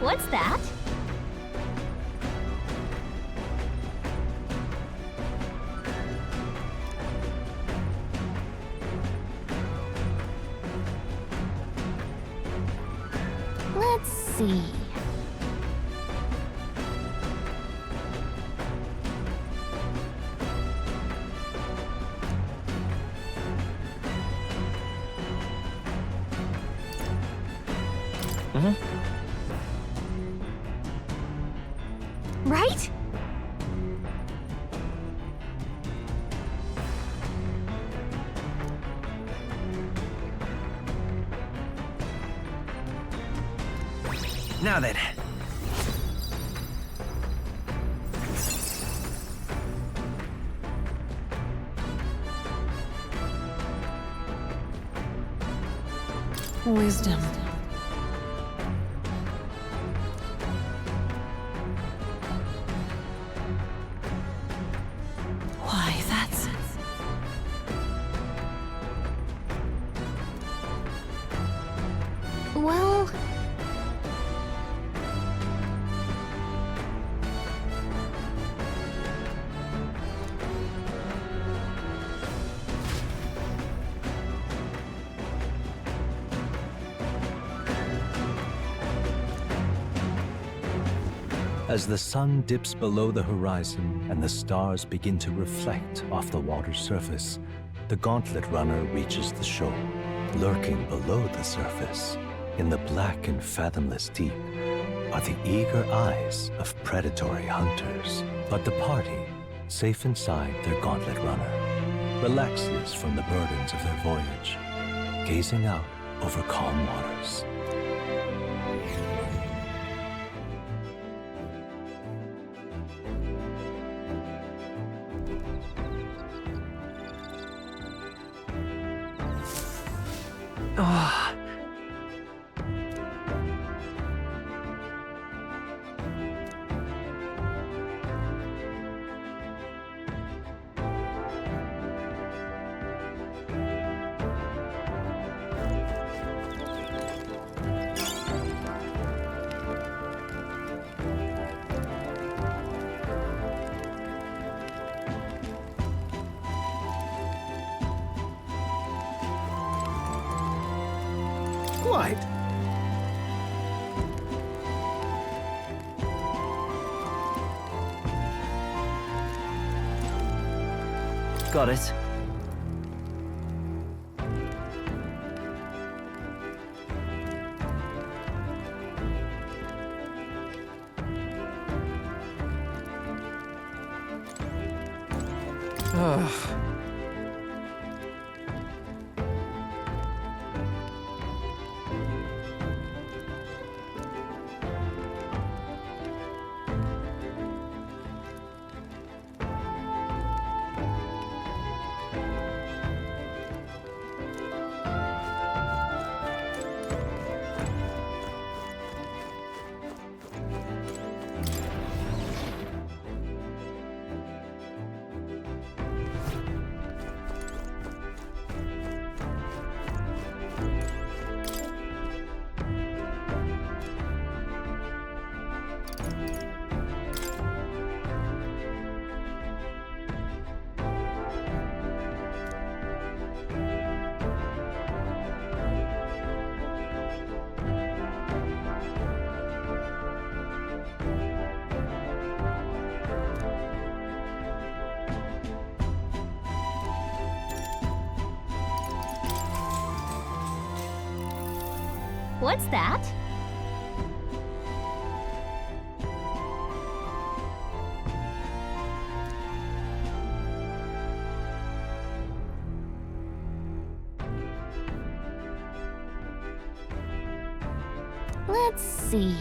What's that? Let's see. Right? Now then. Wisdom. Why, that's... Well... As the sun dips below the horizon and the stars begin to reflect off the water's surface, the Gauntlet Runner reaches the shore. Lurking below the surface, in the black and fathomless deep, are the eager eyes of predatory hunters. But the party, safe inside their Gauntlet Runner, relaxes from the burdens of their voyage, gazing out over calm waters. Oh. Quite. Got it. Ugh. What's that? Let's see.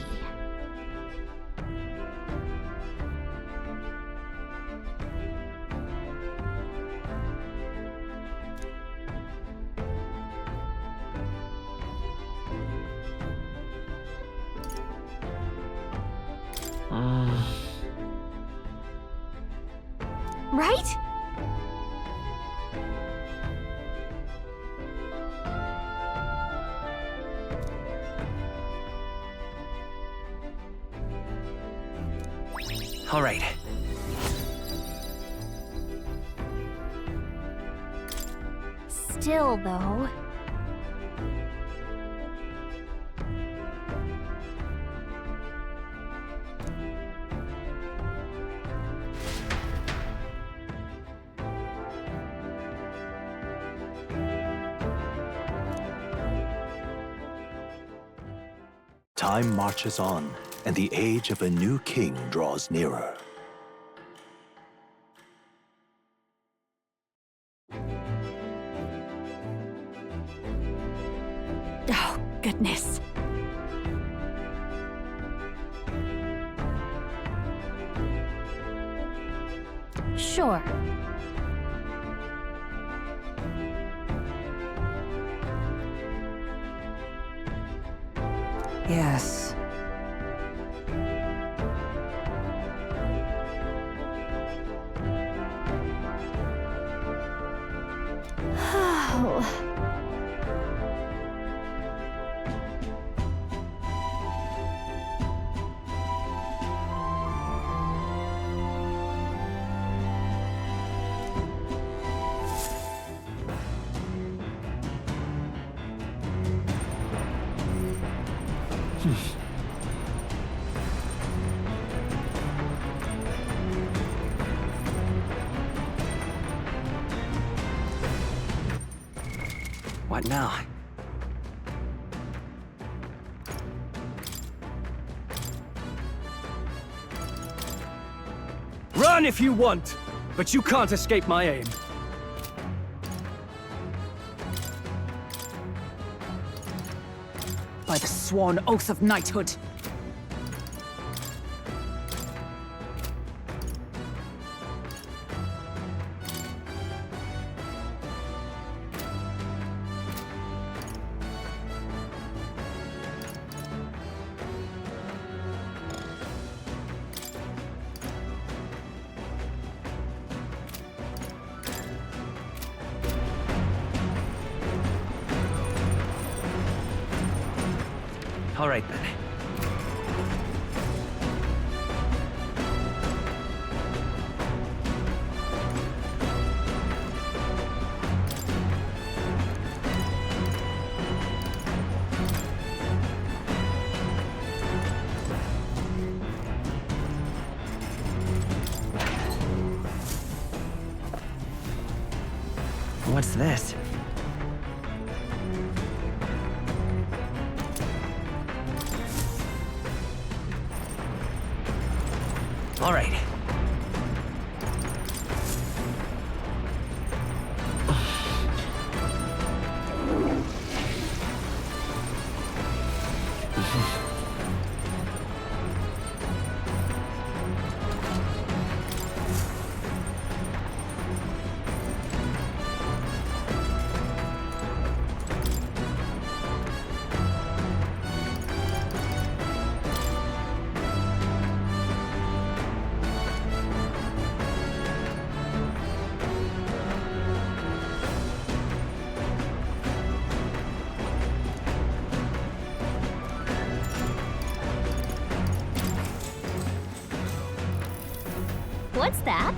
Right? All right. Still, though. Time marches on, and the age of a new king draws nearer. Oh, goodness. Sure. Yes. Oh. What now? Run if you want, but you can't escape my aim. By the sworn oath of knighthood. All right, then. What's this? All right. What's that?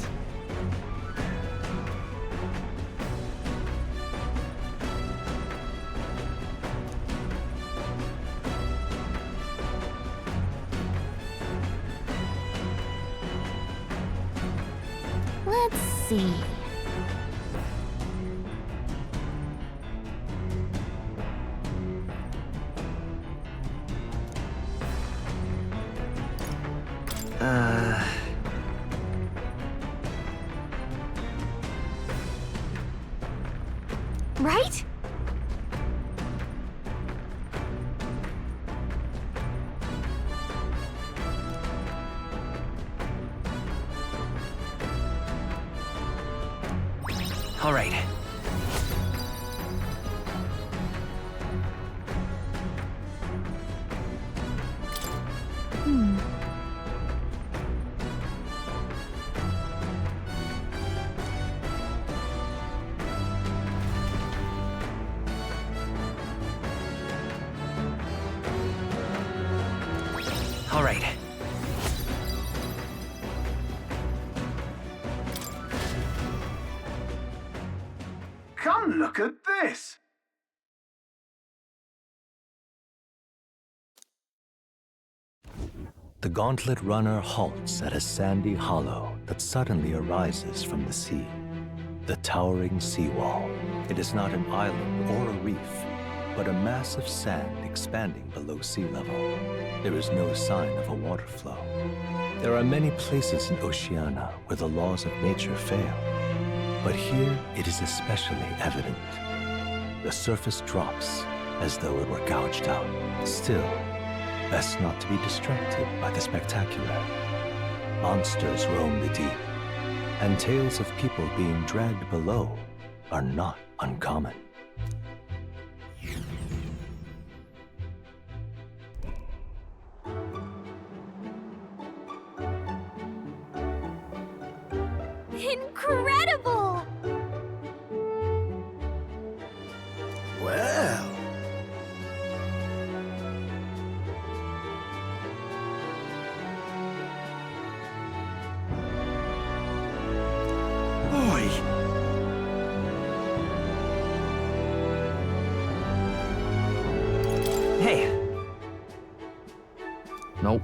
Let's see. Right? All right. All right. Come look at this! The gauntlet runner halts at a sandy hollow that suddenly arises from the sea. The towering seawall. It is not an island or a reef, but a mass of sand expanding below sea level. There is no sign of a water flow. There are many places in Oceania where the laws of nature fail, but here it is especially evident. The surface drops as though it were gouged out. Still, best not to be distracted by the spectacular. Monsters roam the deep, and tales of people being dragged below are not uncommon. Incredible! Well. Oi! Hey! Nope.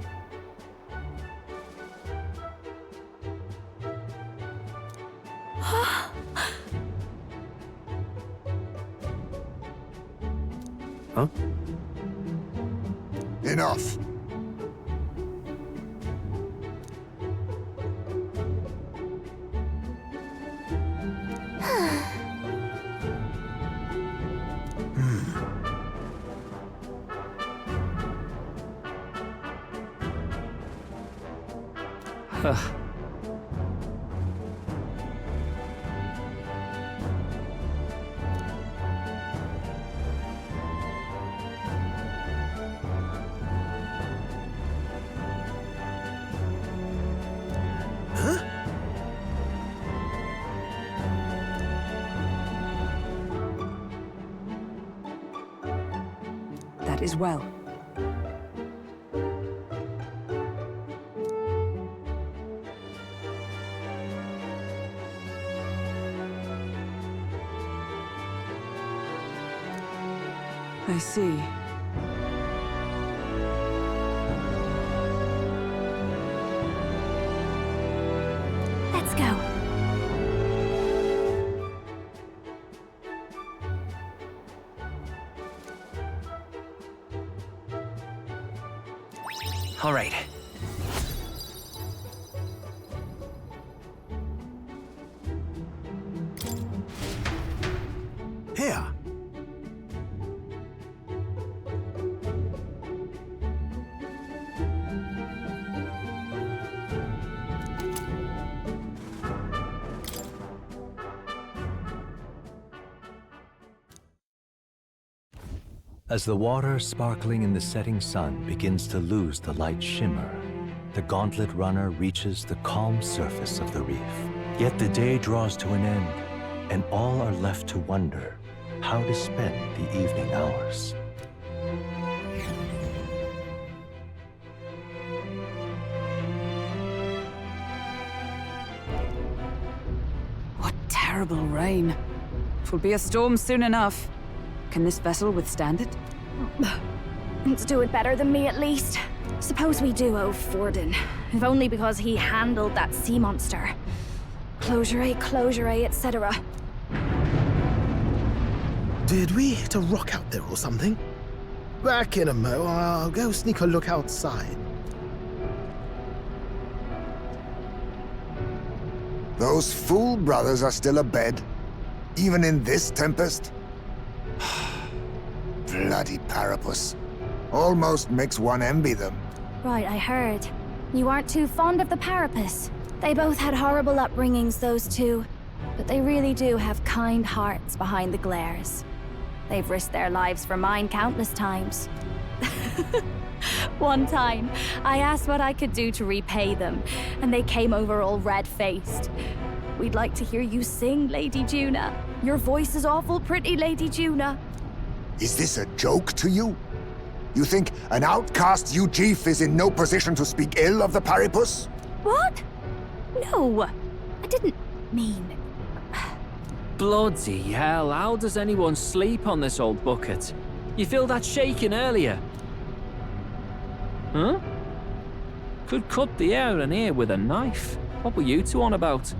Huh? Enough. That is well. I see. Let's go. All right. Here. As the water sparkling in the setting sun begins to lose the light shimmer, the gauntlet runner reaches the calm surface of the reef. Yet the day draws to an end, and all are left to wonder how to spend the evening hours. What terrible rain. 'Twill be a storm soon enough. Can this vessel withstand it? It's doing better than me, at least. Suppose we do owe Forden, if only because he handled that sea monster. Closure, etc. Did we hit a rock out there or something? Back in a mo, I'll go sneak a look outside. Those fool brothers are still abed, even in this tempest? Bloody Parapus. Almost makes one envy them. Right, I heard. You aren't too fond of the Parapus. They both had horrible upbringings, those two. But they really do have kind hearts behind the glares. They've risked their lives for mine countless times. One time, I asked what I could do to repay them, and they came over all red-faced. We'd like to hear you sing, Lady Juna. Your voice is awful pretty, Lady Juna. Is this a joke to you? You think an outcast Ujief is in no position to speak ill of the Paripus? What? No, I didn't mean... Bloody hell, how does anyone sleep on this old bucket? You feel that shaking earlier? Huh? Could cut the air in here with a knife. What were you two on about?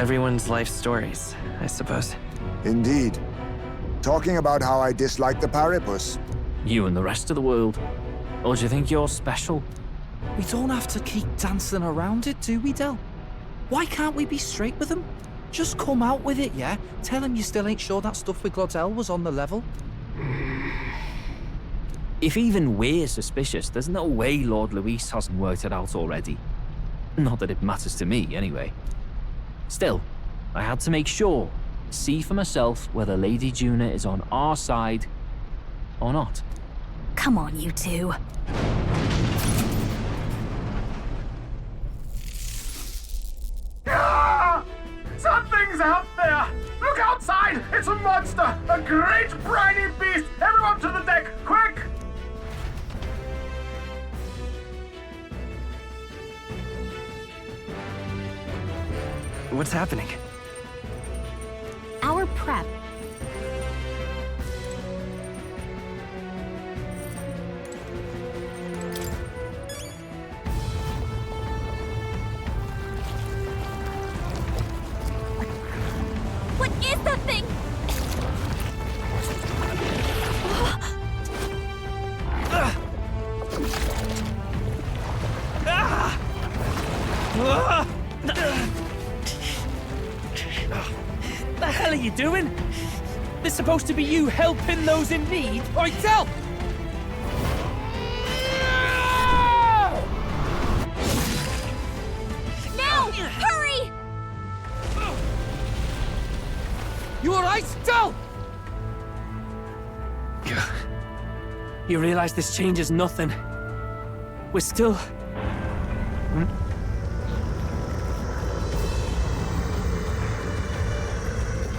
Everyone's life stories, I suppose. Indeed. Talking about how I dislike the Paripus. You and the rest of the world. Or do you think you're special? We don't have to keep dancing around it, do we, Del? Why can't we be straight with him? Just come out with it, yeah? Tell him you still ain't sure that stuff with Glodell was on the level. If even we're suspicious, there's no way Lord Luis hasn't worked it out already. Not that it matters to me, anyway. Still, I had to make sure, see for myself whether Lady Juna is on our side or not. Come on, you two. Ah! Something's out there! Look outside! It's a monster! A great briny beast! Everyone to the deck, quick! What's happening? Our prep. What is that thing? The hell are you doing? This supposed to be you helping those in need? Oi, Del! Now! Hurry! You alright, Del? You realize this changes nothing. We're still...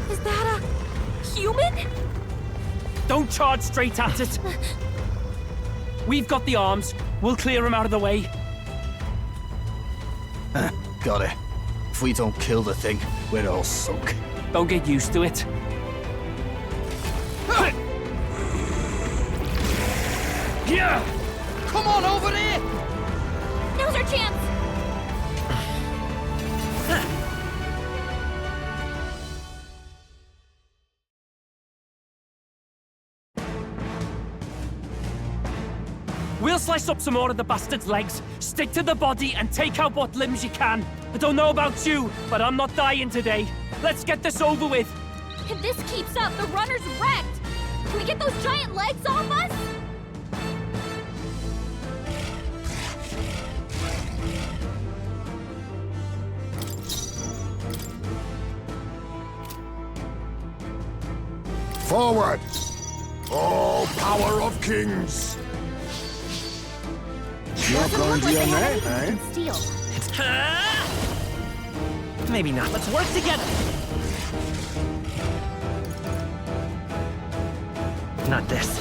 Is that a human? Don't charge straight at it. We've got the arms. We'll clear him out of the way. Got it. If we don't kill the thing, we're all sunk. Don't get used to it. Yeah! Come on over here! Now's our chance! We'll slice up some more of the bastard's legs, stick to the body, and take out what limbs you can. I don't know about you, but I'm not dying today. Let's get this over with. If this keeps up, the runner's wrecked! Can we get those giant legs off us? Forward! Oh, power of kings! Not going to your neck, eh? Steal. Maybe not. Let's work together. Not this.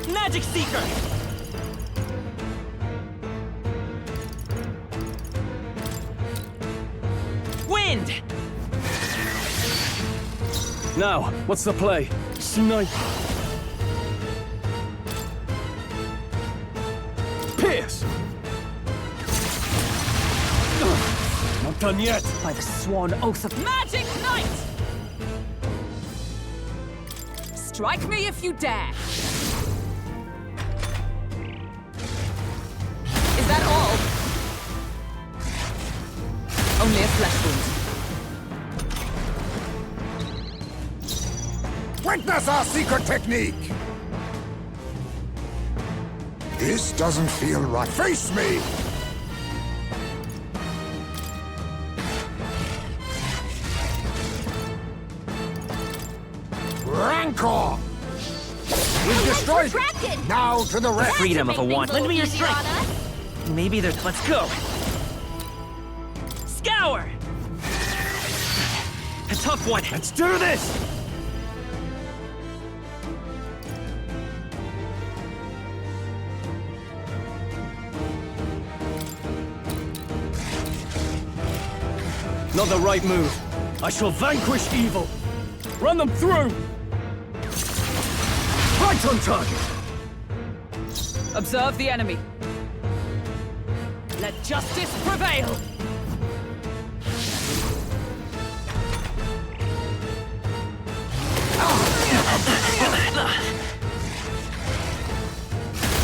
Magic Seeker! Wind! Now, what's the play? Snipe. Pierce! Not done yet. By the sworn oath of Magic Knight! Strike me if you dare! Is that all? Only a flesh wound. Witness our secret technique! This doesn't feel right. Face me! Rancor! We've destroyed it! Now to the rest! Freedom of a want. Lend me your strength. Maybe there's... Let's go. Scour! A tough one. Let's do this! Not the right move. I shall vanquish evil. Run them through! Right on target! Observe the enemy. Let justice prevail!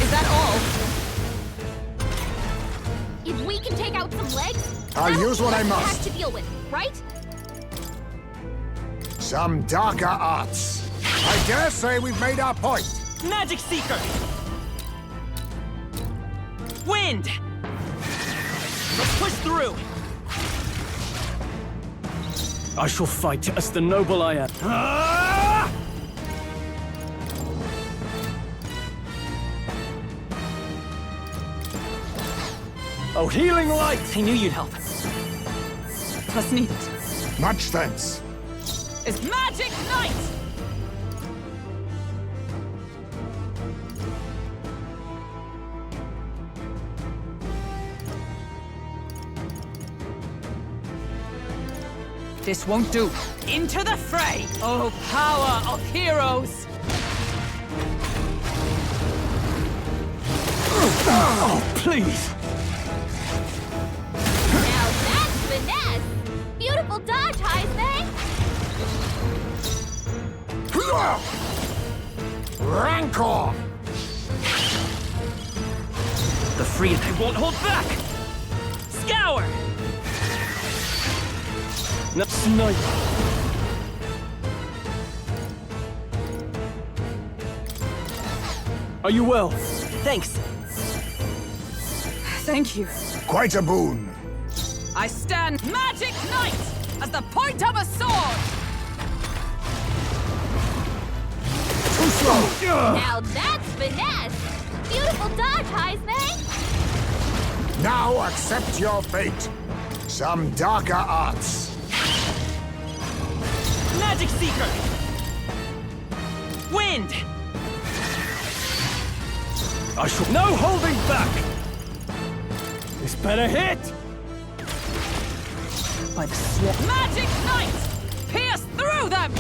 Is that all? If we can take out some legs, I'll use what I have must. to deal with, right? Some darker arts. I dare say we've made our point. Magic Seeker! Wind! Let's push through! I shall fight as the noble I am. Oh, healing light! I knew you'd help. Plus needed. Much thanks. Is Magic Knight! This won't do. Into the fray! Oh, power of heroes! Oh, please! Now that's finesse! Beautiful dodge, Heisman! Rancor! The freedom I won't hold back! Scour! No, snipe! Are you well? Thanks. Thank you. Quite a boon. I stand Magic Knight as the point of a sword! Too slow! Now that's finesse! Beautiful dodge, Heisman! Now accept your fate. Some darker arts. Magic Seeker! Wind! I shall... No holding back! This better hit! By the sword. Magic Knight! Pierce through them!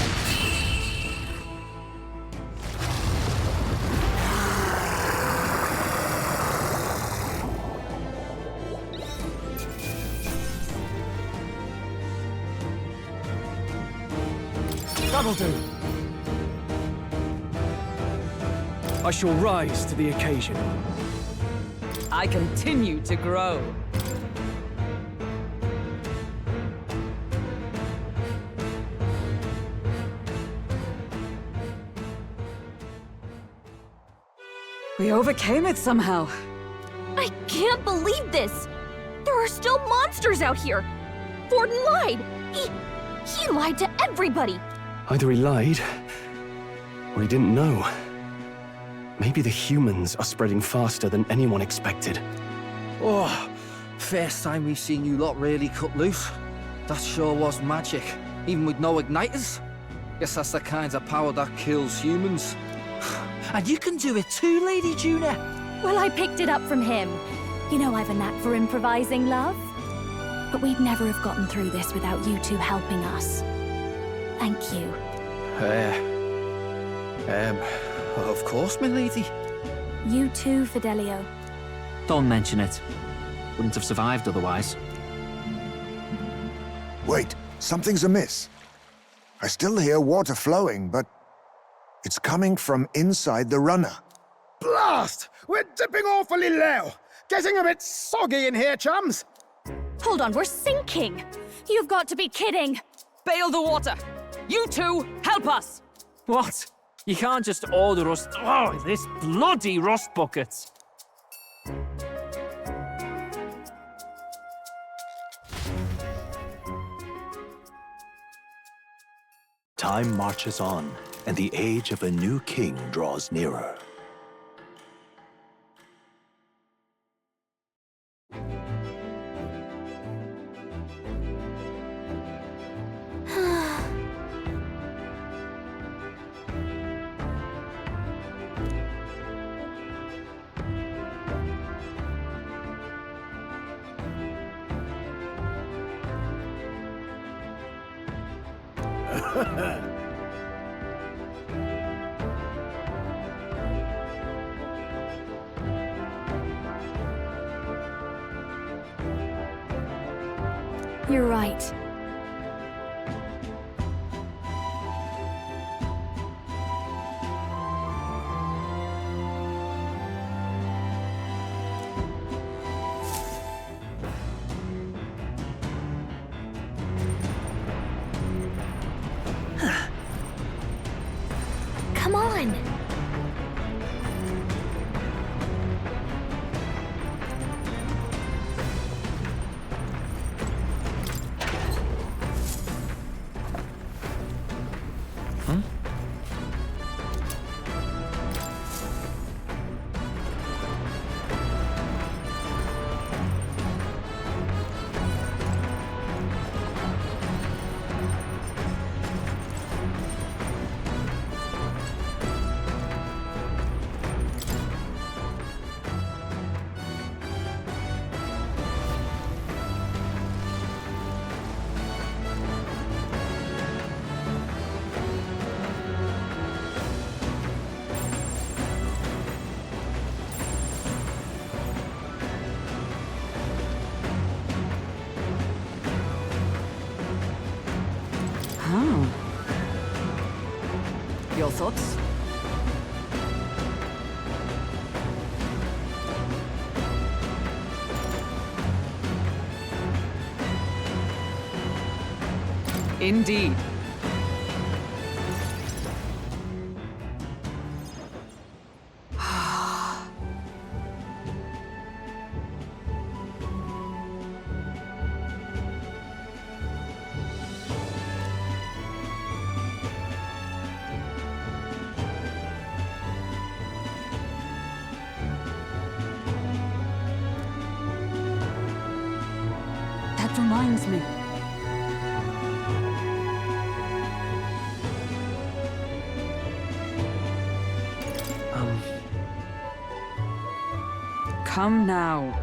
That'll do. I shall rise to the occasion. I continue to grow. We overcame it somehow. I can't believe this! There are still monsters out here! Forden lied! He lied to everybody! Either he lied, or he didn't know. Maybe the humans are spreading faster than anyone expected. Oh, first time we've seen you lot really cut loose. That sure was magic, even with no igniters. Guess that's the kind of power that kills humans. And you can do it too, Lady Juna. Well, I picked it up from him. You know I've a knack for improvising, love. But we'd never have gotten through this without you two helping us. Thank you. Of course, my lady. You too, Fidelio. Don't mention it. Wouldn't have survived otherwise. Wait, something's amiss. I still hear water flowing, but it's coming from inside the runner. Blast! We're dipping awfully low. Getting a bit soggy in here, chums. Hold on, we're sinking! You've got to be kidding! Bail the water! You two, help us! What? You can't just order us... Oh, this bloody rust buckets! Time marches on, and the age of a new king draws nearer. You're right. on! Your thoughts? Indeed. That reminds me. Come now.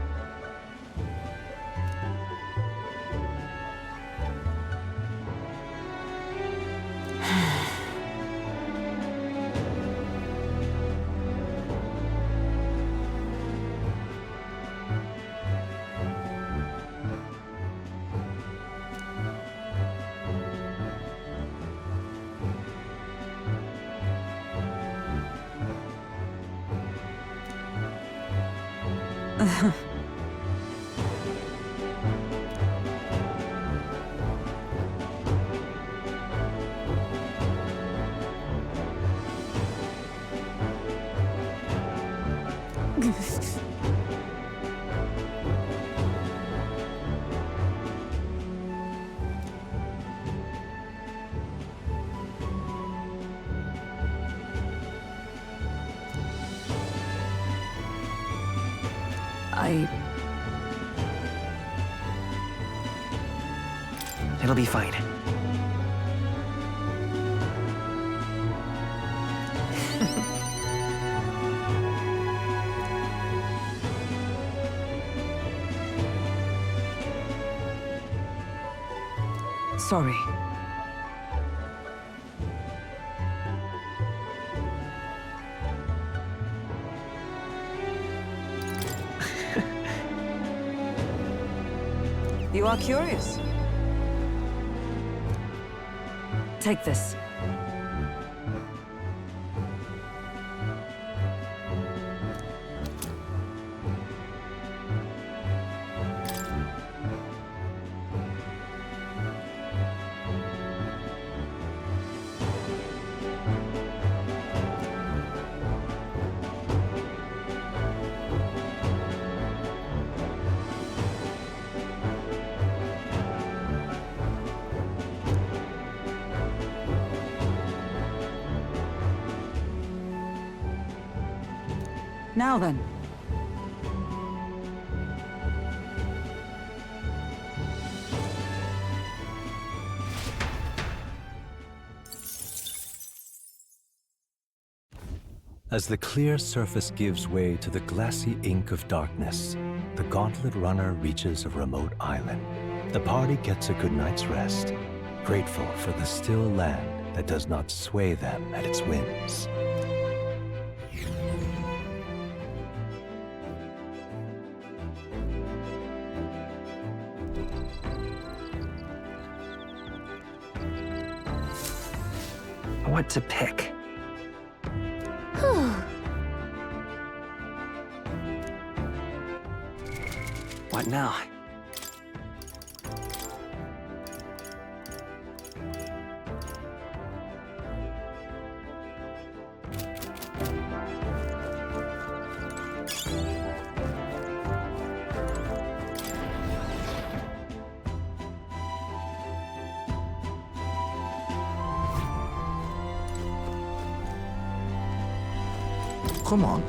It'll be fine. Sorry. You are curious. Take this. Now then. As the clear surface gives way to the glassy ink of darkness, the Gauntlet Runner reaches a remote island. The party gets a good night's rest, grateful for the still land that does not sway them at its whims. What to pick? What now? come on.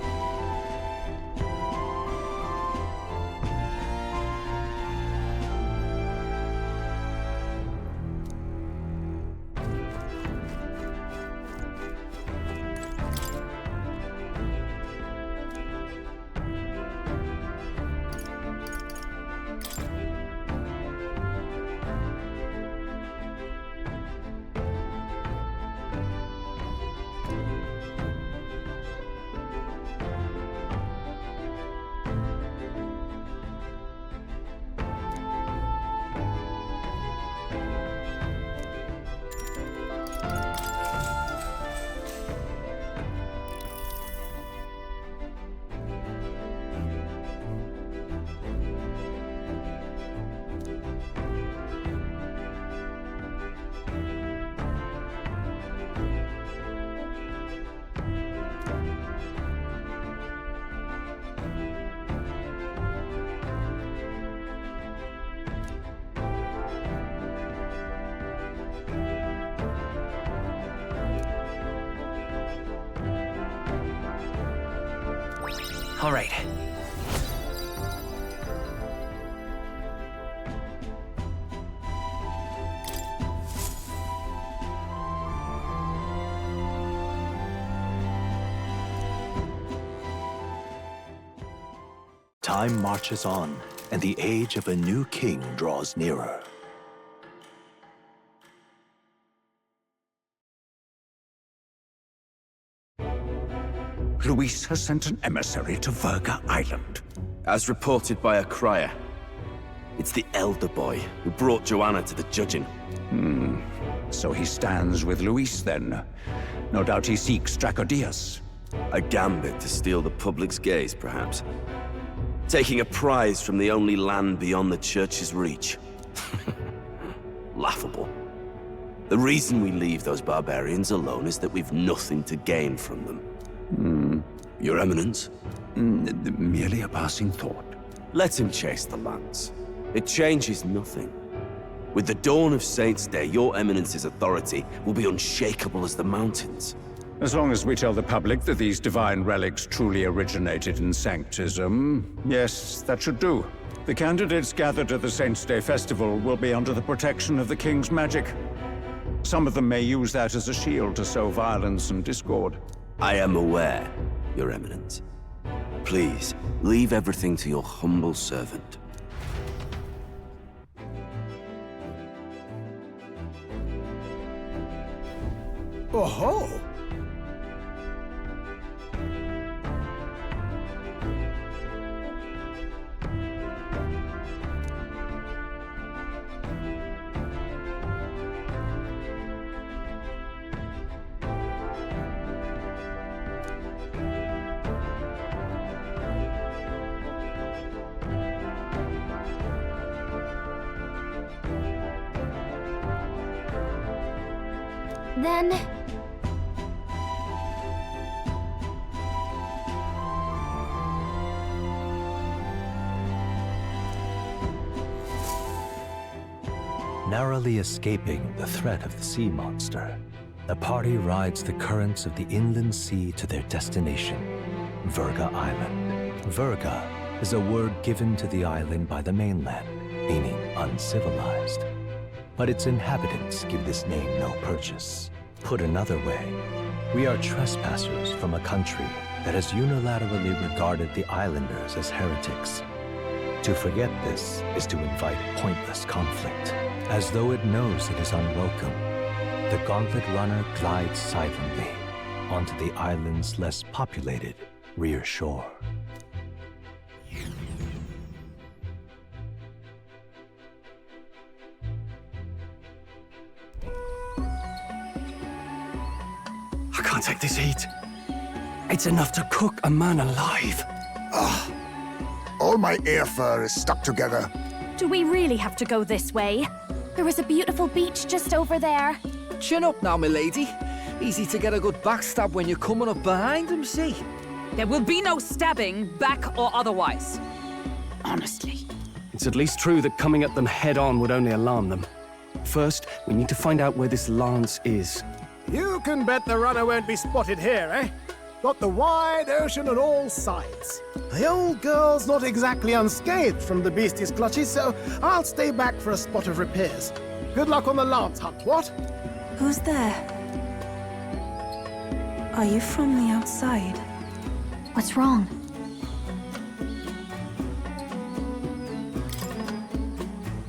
All right. Time marches on, and the age of a new king draws nearer. Luis has sent an emissary to Virga Island. As reported by a crier. It's the elder boy who brought Joanna to the judging. So he stands with Luis then. No doubt he seeks Dracodius. A gambit to steal the public's gaze, perhaps. Taking a prize from the only land beyond the church's reach. Laughable. The reason we leave those barbarians alone is that we've nothing to gain from them. Your Eminence? Merely a passing thought. Let him chase the lance. It changes nothing. With the dawn of Saints' Day, your Eminence's authority will be unshakable as the mountains. As long as we tell the public that these divine relics truly originated in Sanctism, yes, that should do. The candidates gathered at the Saints' Day festival will be under the protection of the King's magic. Some of them may use that as a shield to sow violence and discord. I am aware, Your Eminence. Please, leave everything to your humble servant. Oh-ho! Then... Narrowly escaping the threat of the sea monster, the party rides the currents of the inland sea to their destination, Virga Island. Virga is a word given to the island by the mainland, meaning uncivilized. But its inhabitants give this name no purchase. Put another way, we are trespassers from a country that has unilaterally regarded the islanders as heretics. To forget this is to invite pointless conflict. As though it knows it is unwelcome, the Gauntlet Runner glides silently onto the island's less populated rear shore. I can't take this heat. It's enough to cook a man alive. Ugh. All my air fur is stuck together. Do we really have to go this way? There was a beautiful beach just over there. Chin up now, milady. Easy to get a good backstab when you're coming up behind him, see? There will be no stabbing, back or otherwise. Honestly. It's at least true that coming at them head-on would only alarm them. First, we need to find out where this lance is. You can bet the runner won't be spotted here, eh? got the wide ocean on all sides. The old girl's not exactly unscathed from the beastie's clutches, so I'll stay back for a spot of repairs. Good luck on the lance hunt, what? Who's there? Are you from the outside? What's wrong?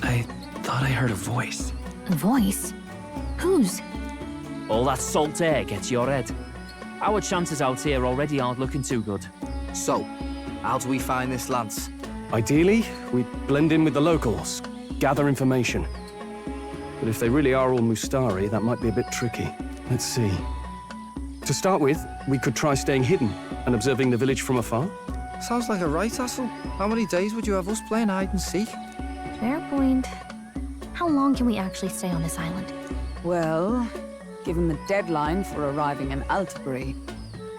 I thought I heard a voice. A voice? Whose? All that salt air gets your head. Our chances out here already aren't looking too good. So, how do we find this lance? Ideally, we'd blend in with the locals, gather information. But if they really are all Mustari, that might be a bit tricky. Let's see. To start with, we could try staying hidden and observing the village from afar. Sounds like a right hustle. How many days would you have us playing hide and seek? Fair point. How long can we actually stay on this island? Well, given the deadline for arriving in Altabury,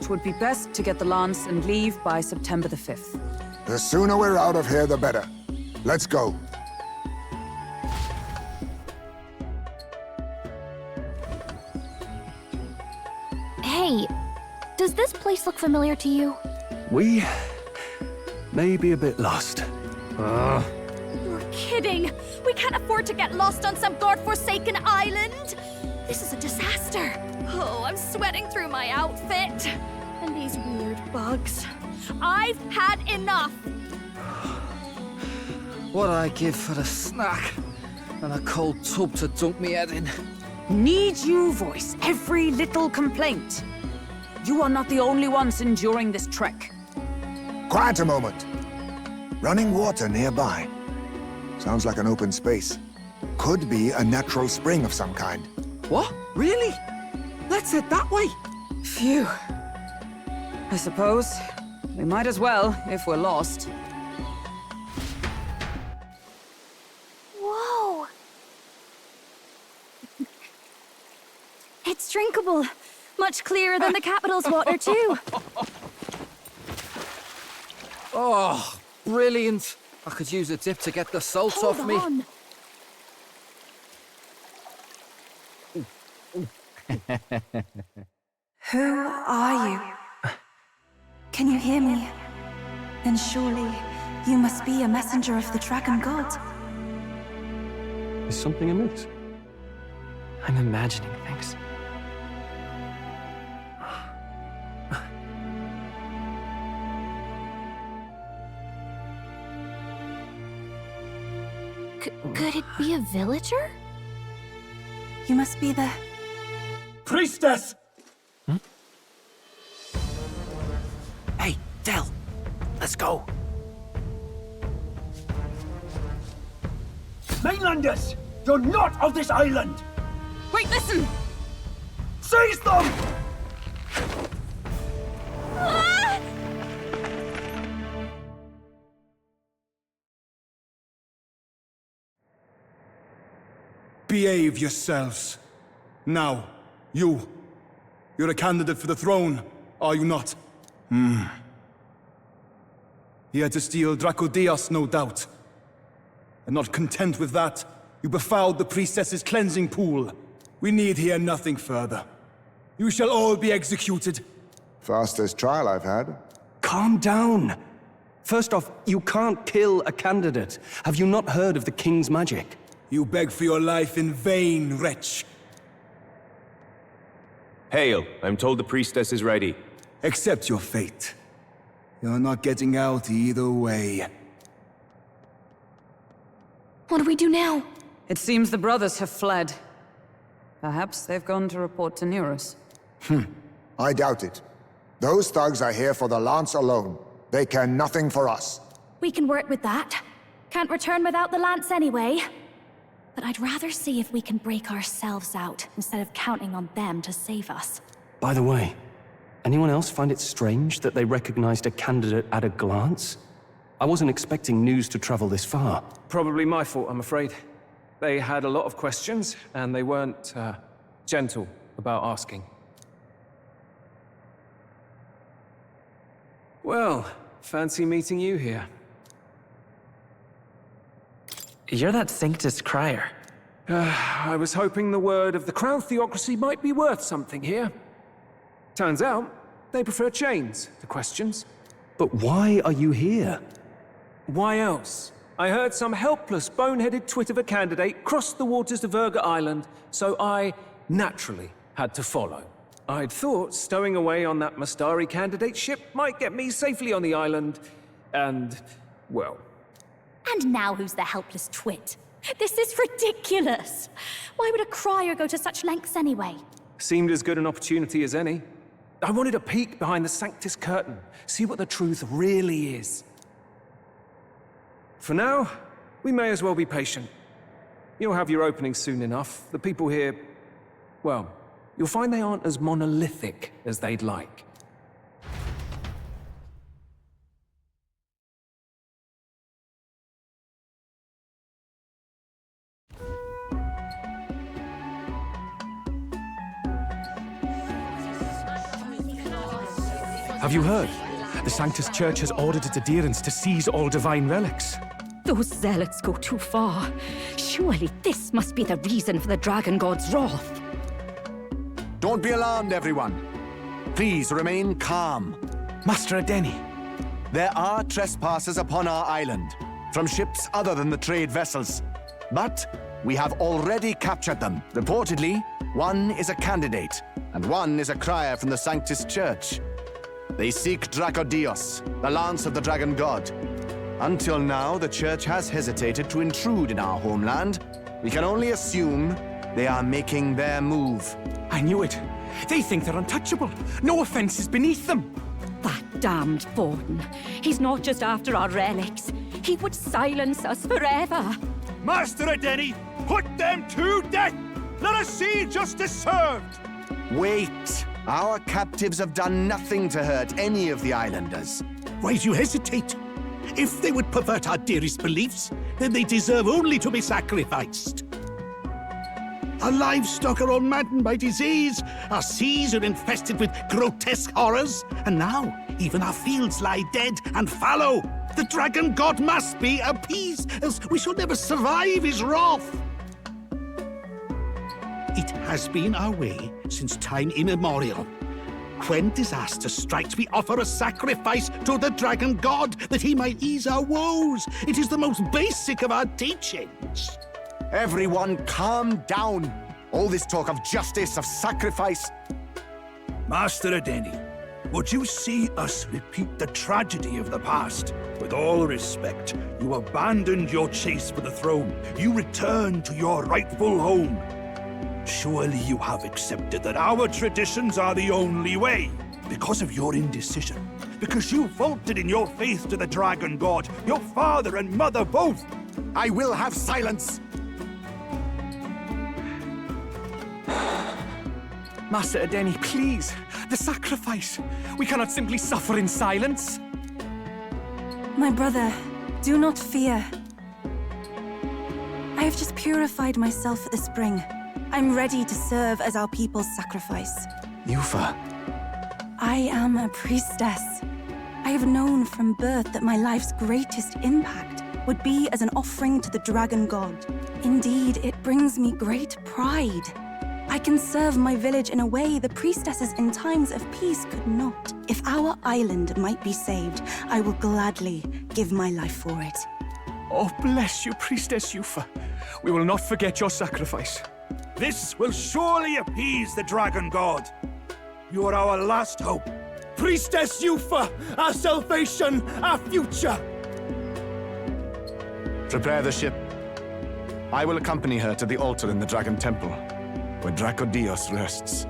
it would be best to get the lance and leave by September the 5th. The sooner we're out of here, the better. Let's go. Hey, does this place look familiar to you? We may be a bit lost. You're kidding! We can't afford to get lost on some godforsaken island! This is a disaster! Oh, I'm sweating through my outfit. And these weird bugs. I've had enough! What I give for a snack and a cold tub to dunk me head in. Need you voice every little complaint? You are not the only ones enduring this trek. Quiet a moment. Running water nearby. Sounds like an open space. Could be a natural spring of some kind. What? Really? Let's head that way. Phew. I suppose we might as well if we're lost. Whoa! It's drinkable. Much clearer than the capital's water, too. Oh, brilliant. I could use a dip to get the salt off me. Hold on. Who are you? Can you hear me? Then surely you must be a messenger of the Dragon God. Is something amiss? I'm imagining things. Could it be a villager? You must be the... Priestess! Hey, Del. Let's go. Mainlanders! You're not of this island! Wait, listen! Seize them! Behave yourselves. Now, you're a candidate for the throne, are you not? Here to steal Dracodias, no doubt. And not content with that, you befouled the priestess's cleansing pool. We need hear nothing further. You shall all be executed. Fastest trial I've had. Calm down. First off, you can't kill a candidate. Have you not heard of the king's magic? You beg for your life in vain, wretch. Hail, I'm told the priestess is ready. Accept your fate. You're not getting out either way. What do we do now? It seems the brothers have fled. Perhaps they've gone to report to Neros. I doubt it. Those thugs are here for the lance alone. They care nothing for us. We can work with that. Can't return without the lance anyway. But I'd rather see if we can break ourselves out, instead of counting on them to save us. By the way, anyone else find it strange that they recognized a candidate at a glance? I wasn't expecting news to travel this far. Probably my fault, I'm afraid. They had a lot of questions, and they weren't, gentle about asking. Well, fancy meeting you here. You're that Sanctus crier. I was hoping the word of the Crown theocracy might be worth something here. Turns out, They prefer chains to questions. But why are you here? Why else? I heard some helpless, boneheaded twit of a candidate crossed the waters to Virga Island, so I naturally had to follow. I'd thought stowing away on that Mastari candidate ship might get me safely on the island, and, well... And now who's the helpless twit? This is ridiculous! Why would a crier go to such lengths anyway? Seemed as good an opportunity as any. I wanted a peek behind the Sanctus curtain, see what the truth really is. For now, we may as well be patient. You'll have your opening soon enough. The people here, well, you'll find they aren't as monolithic as they'd like. Have you heard? The Sanctus Church has ordered its adherents to seize all divine relics. Those zealots go too far. Surely this must be the reason for the Dragon God's wrath. Don't be alarmed, everyone. Please remain calm. Master Adeni. There are trespassers upon our island, from ships other than the trade vessels. But we have already captured them. Reportedly, one is a candidate, and one is a crier from the Sanctus Church. They seek Dracodios, the lance of the Dragon God. Until now, the Church has hesitated to intrude in our homeland. We can only assume they are making their move. I knew it. They think they're untouchable. No offense is beneath them. That damned Forden. He's not just after our relics. He would silence us forever. Master Adeni, put them to death! Let us see justice served! Wait! Our captives have done nothing to hurt any of the islanders. Why do you hesitate? If they would pervert our dearest beliefs, then they deserve only to be sacrificed. Our livestock are all maddened by disease, our seas are infested with grotesque horrors, and now even our fields lie dead and fallow. The Dragon God must be appeased, else we shall never survive his wrath. It has been our way since time immemorial. When disaster strikes, we offer a sacrifice to the Dragon God that he might ease our woes. It is the most basic of our teachings. Everyone calm down. All this talk of justice, of sacrifice. Master Adeni, would you see us repeat the tragedy of the past? With all respect, you abandoned your chase for the throne. You returned to your rightful home. Surely you have accepted that our traditions are the only way. Because of your indecision. Because you faltered in your faith to the Dragon God. Your father and mother both. I will have silence. Master Adeni, please. The sacrifice. We cannot simply suffer in silence. My brother, do not fear. I have just purified myself for the spring. I'm ready to serve as our people's sacrifice. Yufa. I am a priestess. I have known from birth that my life's greatest impact would be as an offering to the Dragon God. Indeed, it brings me great pride. I can serve my village in a way the priestesses in times of peace could not. If our island might be saved, I will gladly give my life for it. Oh, bless you, Priestess Yufa. We will not forget your sacrifice. This will surely appease the Dragon God. You are our last hope. Priestess Yufa, our salvation, our future. Prepare the ship. I will accompany her to the altar in the Dragon Temple, where Dracodios rests.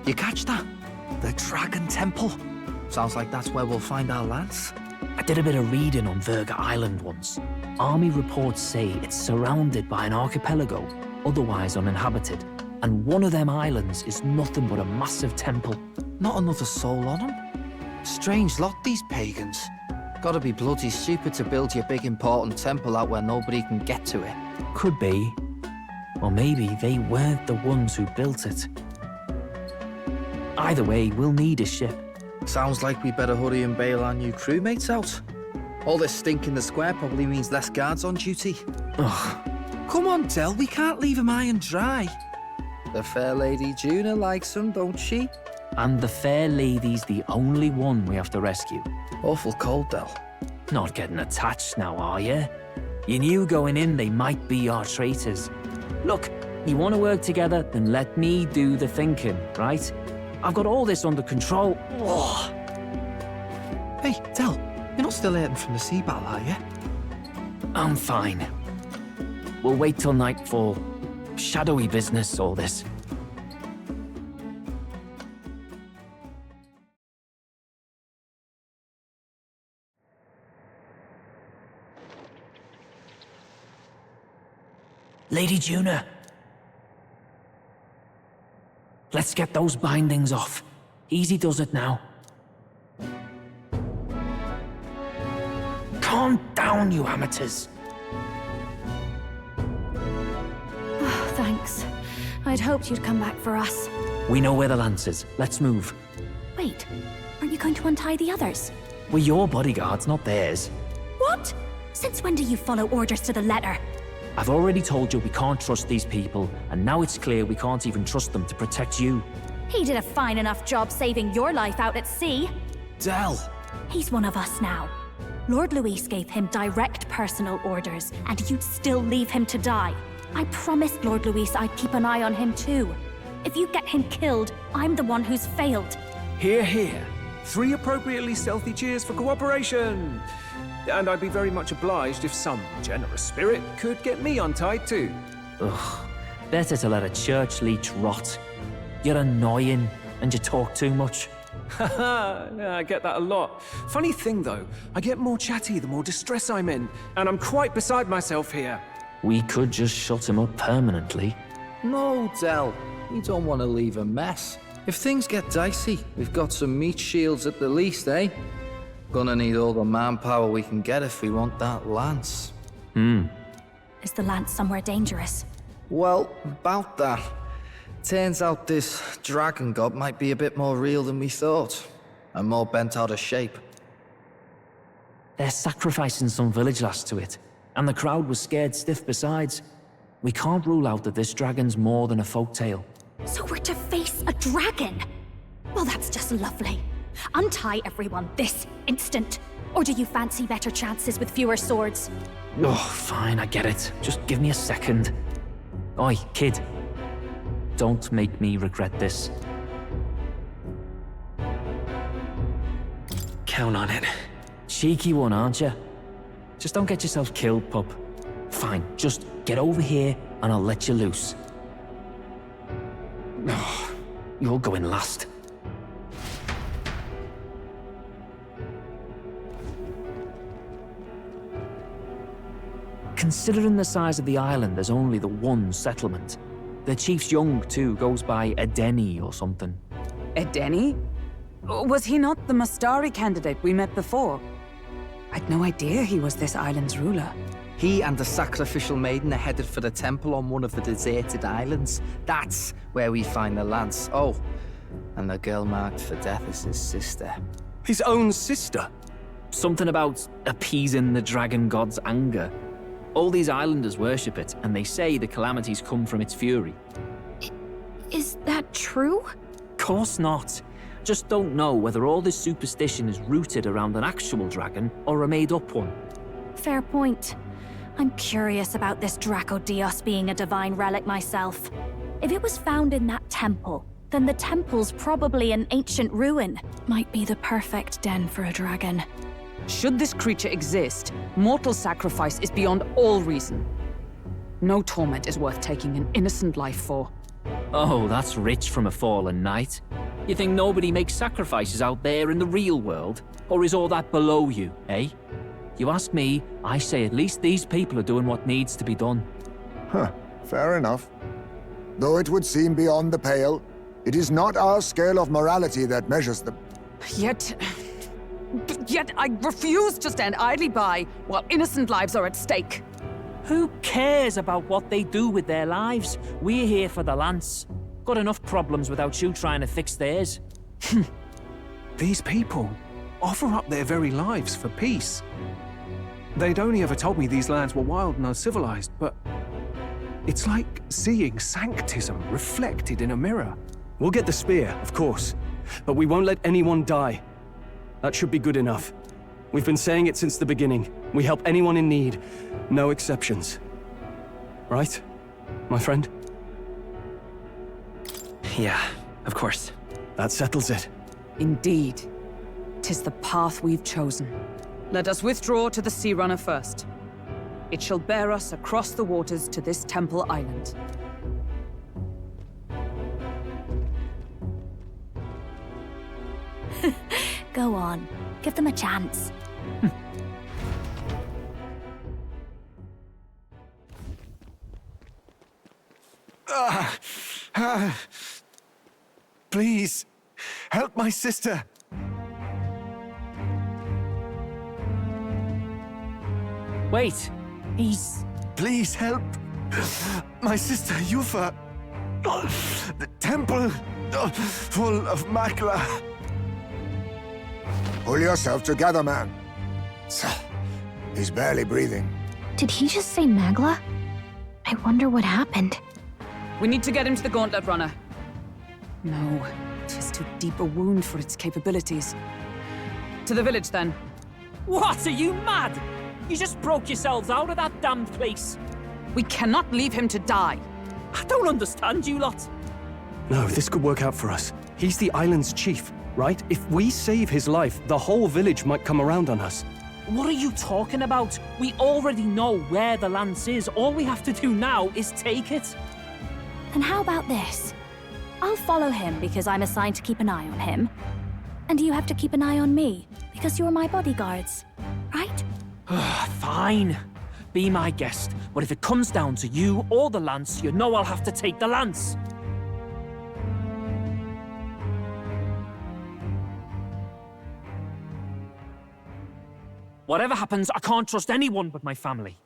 You catch that? The Dragon Temple. Sounds like that's where we'll find our lance. I did a bit of reading on Virga Island once. Army reports say it's surrounded by an archipelago, otherwise uninhabited. And one of them islands is nothing but a massive temple. Not another soul on them? Strange lot, these pagans. Gotta be bloody stupid to build your big important temple out where nobody can get to it. Could be. Or maybe they weren't the ones who built it. Either way, we'll need a ship. Sounds like we better hurry and bail our new crewmates out. All this stink in the square probably means less guards on duty. Ugh. Come on, Del, we can't leave him high and dry. The fair lady Juna likes him, don't she? And the fair lady's the only one we have to rescue. Awful cold, Del. Not getting attached now, are you? You knew going in they might be our traitors. Look, you want to work together, then let me do the thinking, right? I've got all this under control. Oh. Hey, Del, you're not still hurting from the sea battle, are you? I'm fine. We'll wait till nightfall. Shadowy business, all this. Lady Juna. Let's get those bindings off. Easy does it now. Calm down, you amateurs. Oh, thanks. I'd hoped you'd come back for us. We know where the lance is. Let's move. Wait, aren't you going to untie the others? We're your bodyguards, not theirs. What? Since when do you follow orders to the letter? I've already told you we can't trust these people, and now it's clear we can't even trust them to protect you. He did a fine enough job saving your life out at sea. Del! He's one of us now. Lord Luis gave him direct personal orders, and you'd still leave him to die. I promised Lord Luis I'd keep an eye on him too. If you get him killed, I'm the one who's failed. Hear, hear. 3 appropriately stealthy cheers for cooperation. And I'd be very much obliged if some generous spirit could get me untied too. Ugh, better to let a church leech rot. You're annoying, and you talk too much. Haha, yeah, I get that a lot. Funny thing though, I get more chatty the more distress I'm in, and I'm quite beside myself here. We could just shut him up permanently. No, Del. We don't want to leave a mess. If things get dicey, we've got some meat shields at the least, eh? Gonna need all the manpower we can get if we want that lance. Is the lance somewhere dangerous? Well, about that. Turns out this dragon god might be a bit more real than we thought. And more bent out of shape. They're sacrificing some village lass to it, and the crowd was scared stiff besides. We can't rule out that this dragon's more than a folktale. So we're to face a dragon? Well, that's just lovely. Untie everyone this instant. Or do you fancy better chances with fewer swords? Oh, fine, I get it. Just give me a second. Oi, kid. Don't make me regret this. Count on it. Cheeky one, aren't you? Just don't get yourself killed, pup. Fine, just get over here and I'll let you loose. Oh, you're going last. Considering the size of the island, there's only the one settlement. The chief's young, too, goes by Edeni or something. Edeni? Was he not the Mastari candidate we met before? I'd no idea he was this island's ruler. He and the sacrificial maiden are headed for the temple on one of the deserted islands. That's where we find the lance. Oh, and the girl marked for death is his sister. His own sister? Something about appeasing the dragon god's anger. All these islanders worship it, and they say the calamities come from its fury. Is that true? Course not. Just don't know whether all this superstition is rooted around an actual dragon or a made-up one. Fair point. I'm curious about this Dracodios being a divine relic myself. If it was found in that temple, then the temple's probably an ancient ruin. Might be the perfect den for a dragon. Should this creature exist, mortal sacrifice is beyond all reason. No torment is worth taking an innocent life for. Oh, that's rich from a fallen knight. You think nobody makes sacrifices out there in the real world? Or is all that below you, eh? You ask me, I say at least these people are doing what needs to be done. Huh, fair enough. Though it would seem beyond the pale, it is not our scale of morality that measures them. Yet I refuse to stand idly by while innocent lives are at stake. Who cares about what they do with their lives? We're here for the lance. Got enough problems without you trying to fix theirs. These people offer up their very lives for peace. They'd only ever told me these lands were wild and uncivilized, but it's like seeing sanctism reflected in a mirror. We'll get the spear, of course, but we won't let anyone die. That should be good enough. We've been saying it since the beginning. We help anyone in need, no exceptions. Right, my friend? Yeah, of course. That settles it. Indeed. 'Tis the path we've chosen. Let us withdraw to the Sea Runner first. It shall bear us across the waters to this temple island. Go on. Give them a chance. Please, help my sister. Wait, he's... Please help my sister Yufa. The temple full of Makla. Pull yourself together, man. He's barely breathing. Did he just say Magla? I wonder what happened. We need to get him to the Gauntlet Runner. No, 'tis too deep a wound for its capabilities. To the village, then. What, are you mad? You just broke yourselves out of that damned place. We cannot leave him to die. I don't understand you lot. No, this could work out for us. He's the island's chief, right? If we save his life, the whole village might come around on us. What are you talking about? We already know where the lance is. All we have to do now is take it. And how about this? I'll follow him because I'm assigned to keep an eye on him. And you have to keep an eye on me because you're my bodyguards, right? Fine. Be my guest. But if it comes down to you or the lance, you know I'll have to take the lance. Whatever happens, I can't trust anyone but my family.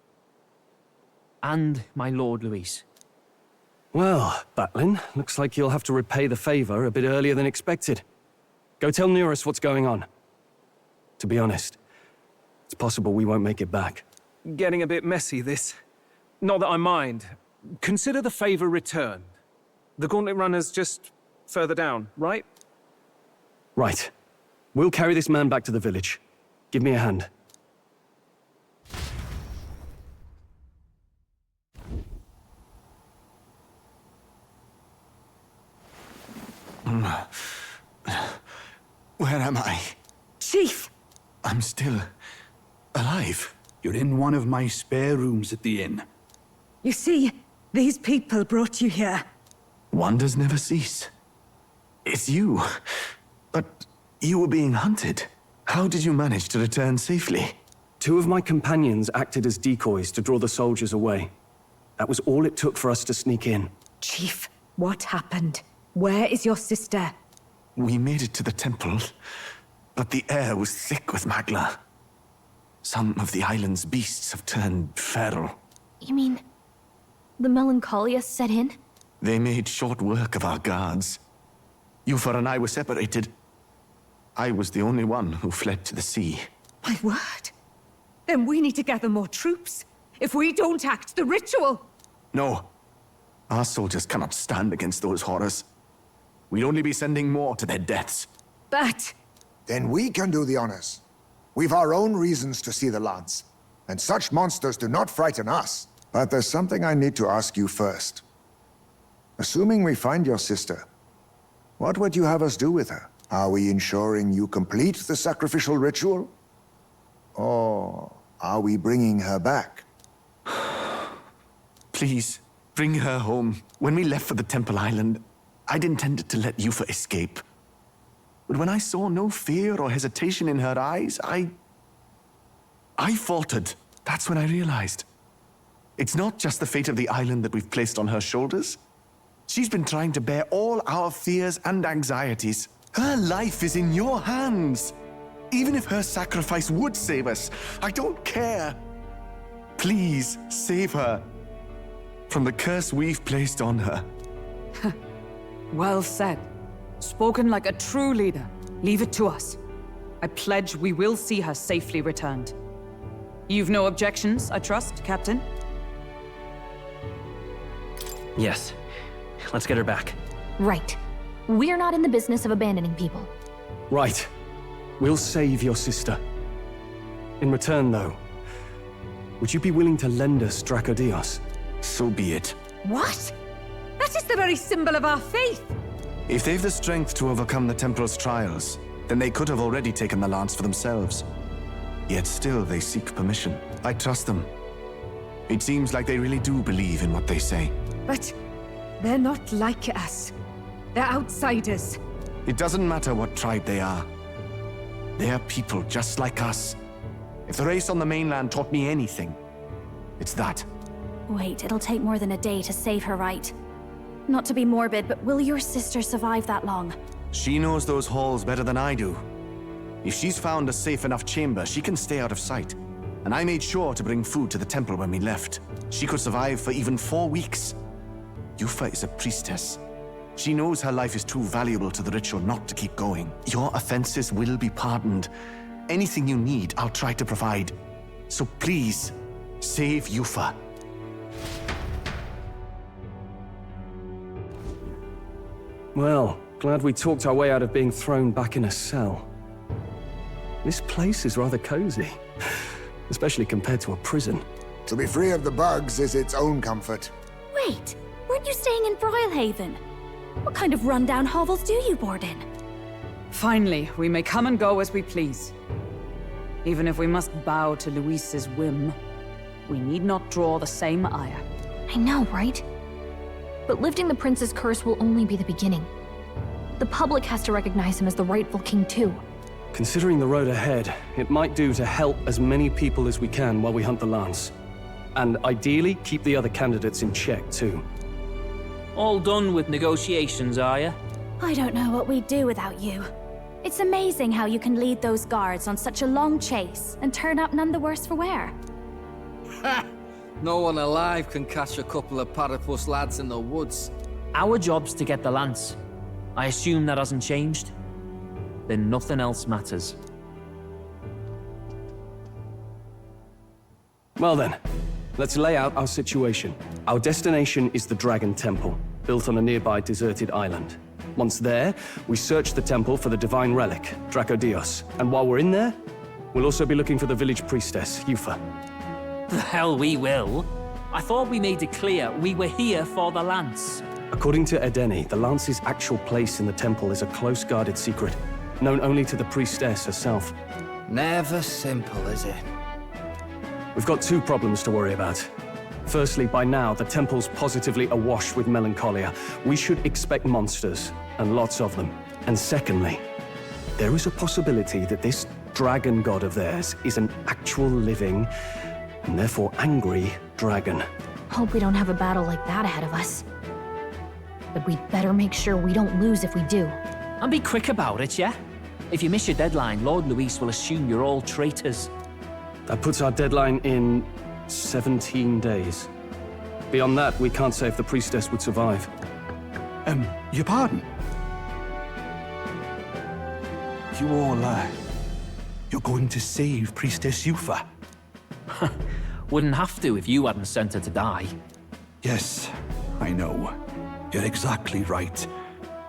And my Lord Luis. Well, Batlin, looks like you'll have to repay the favor a bit earlier than expected. Go tell Neurus what's going on. To be honest, it's possible we won't make it back. Getting a bit messy, this. Not that I mind. Consider the favor returned. The Gauntlet Runner's just further down, right? Right. We'll carry this man back to the village. Give me a hand. Where am I? Chief! I'm still alive. You're in one of my spare rooms at the inn. You see, these people brought you here. Wonders never cease. It's you. But you were being hunted. How did you manage to return safely? 2 of my companions acted as decoys to draw the soldiers away. That was all it took for us to sneak in. Chief, what happened? Where is your sister? We made it to the temple, but the air was thick with Magla. Some of the island's beasts have turned feral. You mean the melancholia set in? They made short work of our guards. Yufa and I were separated. I was the only one who fled to the sea. My word. Then we need to gather more troops. If we don't act, the ritual... No. Our soldiers cannot stand against those horrors. We'd only be sending more to their deaths. But... Then we can do the honors. We've our own reasons to see the lance. And such monsters do not frighten us. But there's something I need to ask you first. Assuming we find your sister, what would you have us do with her? Are we ensuring you complete the sacrificial ritual? Or are we bringing her back? Please, bring her home. When we left for the Temple Island, I'd intended to let Yufa escape. But when I saw no fear or hesitation in her eyes, I faltered. That's when I realized. It's not just the fate of the island that we've placed on her shoulders. She's been trying to bear all our fears and anxieties. Her life is in your hands. Even if her sacrifice would save us, I don't care. Please, save her from the curse we've placed on her. Well said. Spoken like a true leader. Leave it to us. I pledge we will see her safely returned. You've no objections, I trust, Captain? Yes. Let's get her back. Right. We're not in the business of abandoning people. Right. We'll save your sister. In return, though, would you be willing to lend us Dracodios? So be it. What? That is the very symbol of our faith! If they've the strength to overcome the Templars' trials, then they could have already taken the lance for themselves. Yet still they seek permission. I trust them. It seems like they really do believe in what they say. But they're not like us. They're outsiders. It doesn't matter what tribe they are. They are people just like us. If the race on the mainland taught me anything, it's that. Wait, it'll take more than a day to save her, right? Not to be morbid, but will your sister survive that long? She knows those halls better than I do. If she's found a safe enough chamber, she can stay out of sight. And I made sure to bring food to the temple when we left. She could survive for even 4 weeks. Yufa is a priestess. She knows her life is too valuable to the ritual not to keep going. Your offenses will be pardoned. Anything you need, I'll try to provide. So please, save Yufa. Well, glad we talked our way out of being thrown back in a cell. This place is rather cozy, especially compared to a prison. To be free of the bugs is its own comfort. Wait, weren't you staying in Broilhaven? What kind of rundown hovels do you board in? Finally, we may come and go as we please. Even if we must bow to Luis's whim, we need not draw the same ire. I know, right? But lifting the prince's curse will only be the beginning. The public has to recognize him as the rightful king too. Considering the road ahead, it might do to help as many people as we can while we hunt the lance. And ideally, keep the other candidates in check too. All done with negotiations, are you? I don't know what we'd do without you. It's amazing how you can lead those guards on such a long chase and turn up none the worse for wear. No one alive can catch a couple of platypus lads in the woods. Our job's to get the lance. I assume that hasn't changed? Then nothing else matters. Well then, let's lay out our situation. Our destination is the Dragon Temple, built on a nearby deserted island. Once there, we search the temple for the divine relic, Dracodios. And while we're in there, we'll also be looking for the village priestess, Yufa. The hell we will. I thought we made it clear we were here for the lance. According to Edeni, the lance's actual place in the temple is a close-guarded secret, known only to the priestess herself. Never simple, is it? We've got 2 problems to worry about. Firstly, by now, the temple's positively awash with melancholia. We should expect monsters, and lots of them. And secondly, there is a possibility that this dragon god of theirs is an actual living, and therefore angry, dragon. Hope we don't have a battle like that ahead of us. But we'd better make sure we don't lose if we do. And be quick about it, yeah? If you miss your deadline, Lord Luis will assume you're all traitors. That puts our deadline in 17 days. Beyond that, we can't say if the priestess would survive. Your pardon? You all, you're going to save Priestess Yufa? Wouldn't have to if you hadn't sent her to die. Yes, I know. You're exactly right.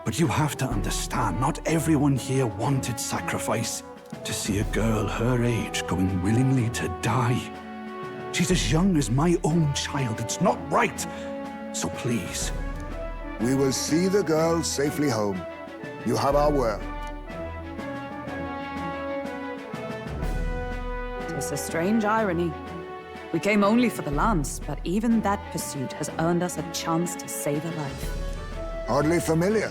But you have to understand, not everyone here wanted sacrifice. To see a girl her age going willingly to die. She's as young as my own child. It's not right. So please. We will see the girl safely home. You have our word. Tis a strange irony. We came only for the lance, but even that pursuit has earned us a chance to save a life. Hardly familiar.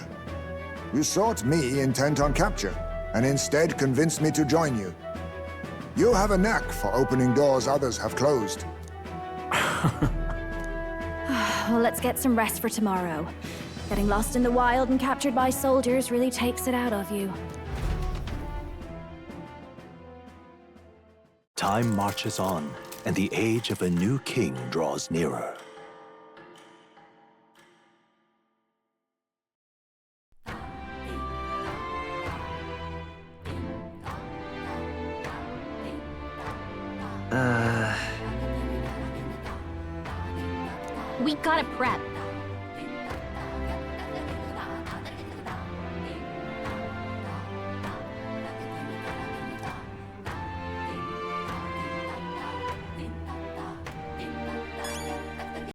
You sought me intent on capture, and instead convinced me to join you. You have a knack for opening doors others have closed. Well, let's get some rest for tomorrow. Getting lost in the wild and captured by soldiers really takes it out of you. Time marches on, and the age of a new king draws nearer. We gotta prep.